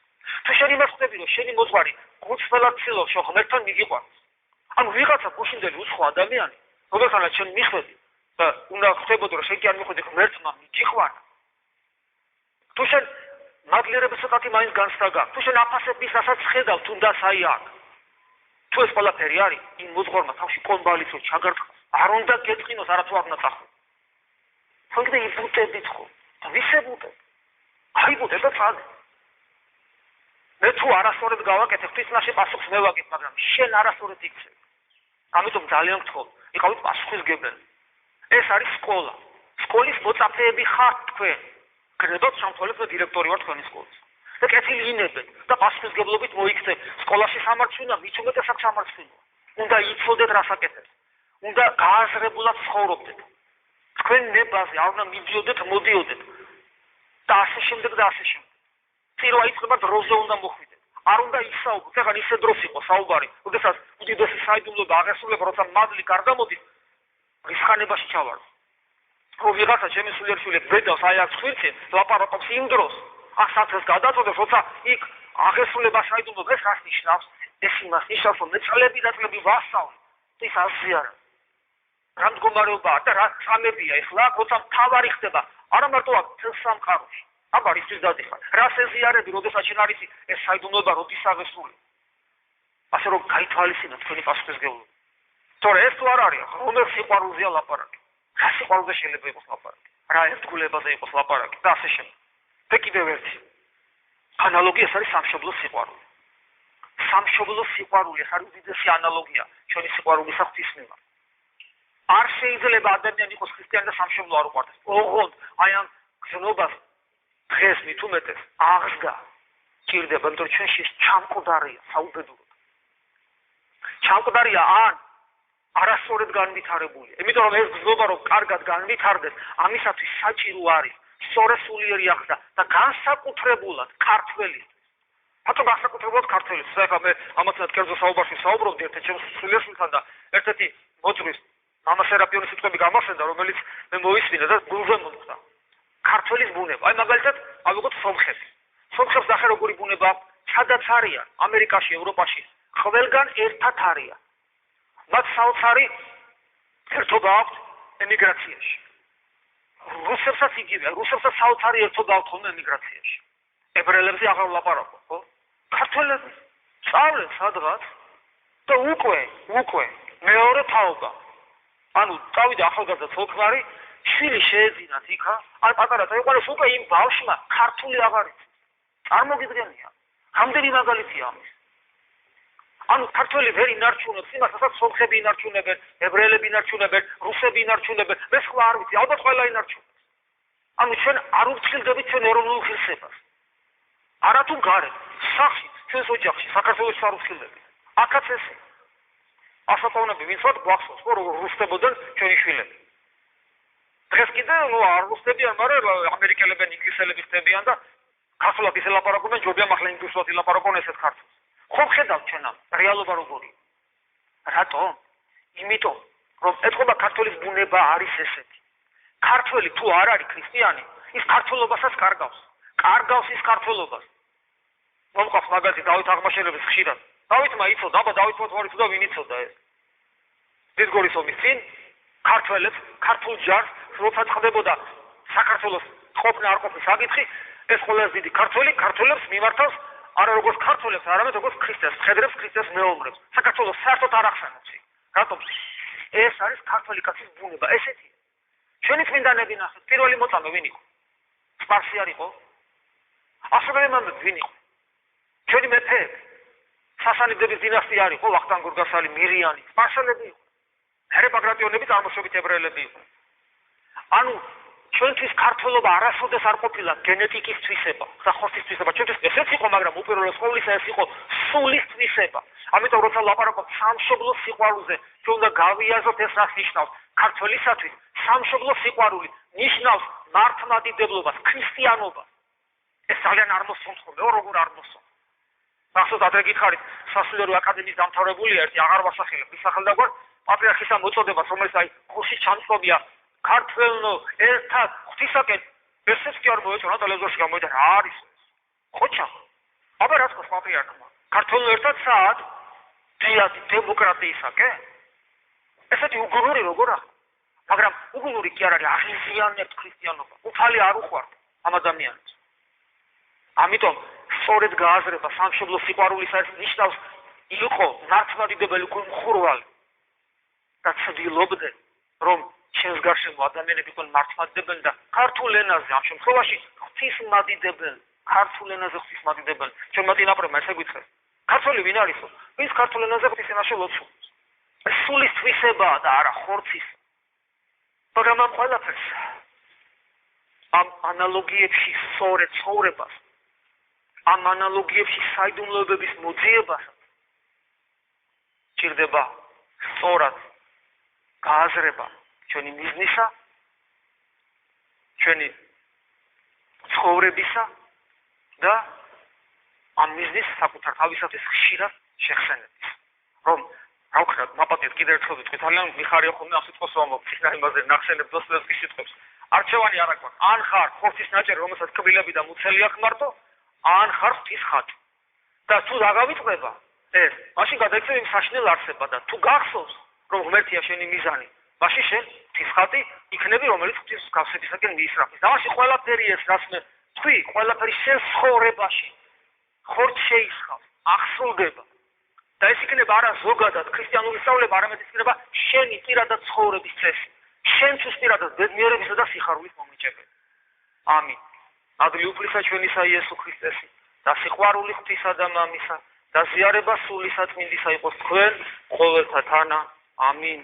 თუ შენ იმას ხვდები, რომ შენი მოძღვარი გულწრფელად ცდილობს, რომ ღმერთთან მიგიყვანოს. ანუ ვიღაცა გუშინდელი უცხო ადამიანი, რომელთანაც შენ მიხვედი და უნდა ხვდებოდი, რომ შენ კი არ მიხვედი ღმერთმა მიგიყვანა. თუ შენ მადლიერების ცოტათი მაინც განცდა გაქვს, თუ შენ აფასების რასაც ხედავ, თუნდაც აი აქ. თუ ეს ყველაფერი არის, იმ მოძღვარმა თავში კონბალიც რო ჩაგარწყას, არ უნდა გეწყინოს, არათუ არ უნდა წახო. ხონდა იბუტებით ხო? და ვისებუტებ? აიბუტებ და წადე. მე თუ არასწორად გავაკეთე, ღვთისმაშე პასუხს მე ვაგებ, მაგრამ შენ არასწორად იქცევ. ამიტომ ძალიან ვთხოვ, იყავით პასუხისმგებელი. ეს არის სკოლა. სკოლის მოწაფეები ხართ თქვენ. გნებავთ სამთვალებს და დირექტორი ვარ თქვენი სკოლის. და კეთილი ინებეთ და პასუხისმგებლობით მოიქცეთ. სკოლაში სამართლია, მით უმეტესად სამართლია. უნდა იცოდეთ რას აკეთებთ. უნდა გააზრებულად ცხოვრობდეთ. თქვენ ნებაზე არ უნდა მიდიოდეთ, მოდიოდეთ. და ასე შემდეგ და ასე შემდეგ. პირველ იწყება დროზე უნდა მოხვიდეთ. არ უნდა ისაუბროთ, ეხლა ისე დროს იყო საუბარი, როდესაც უდიდესი საიდუმლოება აღესრულება, როცა მადლი კარგა მოდის, რისხანებაში ჩავარდ. რომ ვიღაცა ჩემი სულიერშვილი ბედავს აი აქ ხვირცენ, ლაპარაკობს იმ დროს, ახსათეს გადაწოდებს, როცა იქ აღესრულება საიდუმლოება, ეს რას ნიშნავს? ეს იმას ნიშნავს, რომ მეცალები დაწლები ვასწავლ. ეს ასე არა. რა მდგომარეობაა და რა სამებია ეხლა, როცა თავარი ხდება, არა მარტო აქ სამყაროში. აბა ისთვის დადიხარ. რას ეზიარები, როდესაც შენ არის ეს საიდუმლოება როდის აღესრული. ასე რომ გაითვალისწინოთ თქვენი პასუხისმგებლობა. თორე ეს თუ არ არის, რომელ სიყვარულზეა ლაპარაკი? რა სიყვარულზე შეიძლება იყოს ლაპარაკი? რა ერთგულებაზე იყოს ლაპარაკი და ასე შემდეგ. და კიდევ ერთი ანალოგია ეს არის სამშობლოს სიყვარული. სამშობლოს სიყვარული ეს არის უდიდესი ანალოგია ჩვენი სიყვარულისა ღვთის მიმართ. არ შეიძლება ადამიანი იყოს ქრისტიანი და სამშობლო არ უყვარდეს. ოღონდ აი ამ გზნობას დღეს მით უმეტეს აღსდა ჭირდება, იმიტომ რომ ჩვენში ჩამკვდარია საუბედუროდ. ჩამკვდარია ან არასწორად განვითარებული. იმიტომ რომ ეს გზნობა რომ კარგად განვითარდეს, ამისათვის საჭირო არის სწორი სულიერი აღსდა და განსაკუთრებულად ქართველისთვის. Ათო განსაკუთრებულად ქართველებს. ეხლა მე ამათაც კერძო საუბარში საუბრობდი ერთ-ერთ ჩემს სულიასთან და ერთ-ერთი მოძღვრის მამა სერაპიონის სიტყვები გამახსენდა, რომელიც მე მოვისმინე და გულზე მომხვდა. ქართველის ბუნება. აი მაგალითად, ავიღოთ სომხებს. სომხებს ახლა როგორი ბუნება აქვს? სადაც არიან, ამერიკაში, ევროპაში, ყველგან ერთად არიან. მათ საოცარი ერთობა აქვს ემიგრაციაში. რუსებსაც იგივე, რუსებსაც საოცარი ერთობა აქვს ხოლმე ემიგრაციაში. ებრაელებზე აღარ ვლაპარაკო, ხო? ქართველები სწავლენ სადღაც და უკვე მეორე თაობა. ანუ წავიდა ახალგაზრდა ცოლ-ქმარი, შვილი შეეძინათ იქა, ან პატარა წაიყვანეს უკვე იმ ბავშვმა ქართული აღარ იცის. წარმოგიდგენია. რამდენი მაგალითია ამის. ანუ ქართველი ვერ ინარჩუნებს იმას, რასაც სომხები ინარჩუნებენ, ებრაელები ინარჩუნებენ, რუსები ინარჩუნებენ, მე სხვა არ ვიცი, ალბათ ყველა ინარჩუნებს. ანუ ჩვენ არ ვფრთხილდებით ჩვენ ეროვნულ ღირსებას. არათუ გარეთ, სახით, ჩვენს ოჯახში, საქართველოს არ ვფრთხილდებით. აქაც ესე. ასაკოვნები ვინც ვართ გვახსოვს, რომ რუსდებოდნენ ჩვენი შვილები. დღეს კიდე არ რუსდებიან, მაგრამ ამერიკელებენ, ინგლისელები ხდებიან და ქართულად ისე ლაპარაკობენ, ჯობია ახლა ინგლისურად ილაპარაკონ ესეთ ქართულს. ხომ ხედავთ ჩვენ ამ რეალობა როგორია? რატო? იმიტომ, რომ ეთქობა ქართლის ბუნება არის ესეთი. ქართველი თუ არ არის ქრისტიანი, ის ქართველობასაც კარგავს. კარგავს ის ქართველობას. მომყავს მაგალითი დავით აღმაშენებლის ხშირად. დავითმა იცოდა, აბა დავითმა თუ არ იცოდა, ვინ იცოდა ეს? დიდგორის ომის წინ ქართველებს, ქართულ ჯარს, როცა ხდებოდა საქართველოს ყოფნა არ ყოფნის საკითხი, ეს ყველაზე დიდი ქართველებს მიმართავს არა როგორც ქართველებს, არამედ როგორც ქრისტეს, ხედრებს ქრისტეს მეომრებს. საქართველოს საერთოდ არ ახსენებს. რატომ? ეს არის ქართველი კაცის ბუნება, ესეთია. ჩვენი წმინდანები ნახეთ, პირველი მოწამე ვინ იყო? სპარსი არ იყო? ასევე მამები ვინ იყო? ჩვენი მეფეები. სასანიდების დინასტია არ იყო, ვახტანგ გორგასალი, მირიანი, სპარსელები იყო. მერე ბაგრატიონები წარმოშობით ებრაელები იყო. ანუ ჩვენთვის ქართველობა არასოდეს არ ყოფილა გენეტიკის თვისება, სახოსის თვისება. ჩვენთვის ესეც იყო, მაგრამ უპირველეს ყოვლისა ეს იყო სულის თვისება. ამიტომ როცა ლაპარაკობ სამშობლოს სიყვარულზე, ჩვენ უნდა გავიაზროთ ეს რას ნიშნავს. ქართველისათვის სამშობლოს სიყვარული ნიშნავს მართლმადიდებლობას, ქრისტიანობას. ეს ძალიან არ მოსწონს ხოლმე, როგორ არ მოსწონს. ახსოვს ადრე გითხარით, სასულიერო აკადემიის დამთავრებული ერთი აღარ ვასახელებ, ისახელდა გვარ პატრიარქისა მოწოდებას, რომელიც აი ხუში ჩამწობია ქართველნო ერთად ღვთისაკენ ესეც კი არ მოეწონა ტელევიზორში გამოვიდა რა არის ეს? ხოჩა. აბა რა თქოს პატრიარქმა? ქართველნო ერთად საათ დემოკრატიისაკენ? ესეთი უგუნური როგორ ახლა? მაგრამ უგუნური კი არ არის, აღიზიანებთ ქრისტიანობა. უფალი არ უყვართ ამ ადამიანებს. ამიტომ სწორედ გააზრება სამშობლოს სიყვარულისა ეს ნიშნავს იყო მართლმადიდებელი მხურვალი. და ცდილობდნენ რომ ჩვენს გარშემო ადამიანები იყვნენ მართლმადიდებელი და ქართულ ენაზე ამ შემთხვევაში ღვთისმადიდებელი, ქართულ ენაზე ღვთისმადიდებელი. ჩვენ მატინაპრებმა ესე გითხრეს. ქართველი ვინ არისო? ვინც ქართულ ენაზე ღვთის ენაში ლოცულობს. ეს სულის თვისებაა და არა ხორცის. მაგრამ ამ ყველაფერს ამ ანალოგიებში სწორედ ცხოვრებას ამ ანალოგიებში საიდუმლოებების მოძიებას ჭირდება სწორად გააზრება ჩვენი მიზნისა, ჩვენი ცხოვრებისა და ამ მიზნის საკუთარ თავისათვის ხშირად შეხსენების. რომ რა ვქნათ, მაპატიეთ კიდევ ერთხელ ვიტყვი, ძალიან მიხარია ხოლმე ამ სიტყვას ვამბობ, იმაზე ნახსენებ დოსტოევსკის სიტყვებს. არჩევანი არ აქვს. ან ხარ ხორცის ნაჭერი, რომელსაც კბილები და მუცელი აქვს მარტო, ან ხარ ღვთის ხატი. და თუ დაგავიწყდება ეს, მაშინ გადაიქცევ იმ საშინელ არსება და თუ გახსოვს, რომ ღმერთია შენი მიზანი, მაშინ შენ ღვთის ხატი იქნები, რომელიც ღვთის გავსებისაკენ მიისწრაფის. და მაშინ ყველაფერი ეს, რაც მე თქვი, ყველაფერი შენ ცხოვრებაში ხორც შეისხავს, ახსოვდება. და ეს იქნება არა ზოგადად ქრისტიანული სწავლება, არამედ ის იქნება შენი პირადად ცხოვრების წესი. შენთვის პირადად ბედნიერებისა და სიხარულის მომიჯება. ამინ. ადრე უფლისა ჩვენისა იესო ქრისტესი და სიყვარული ღვთისა და მამისა და ზიარება სულისა წმინდისა იყოს თქვენ ყოველთა თანა. ამინ.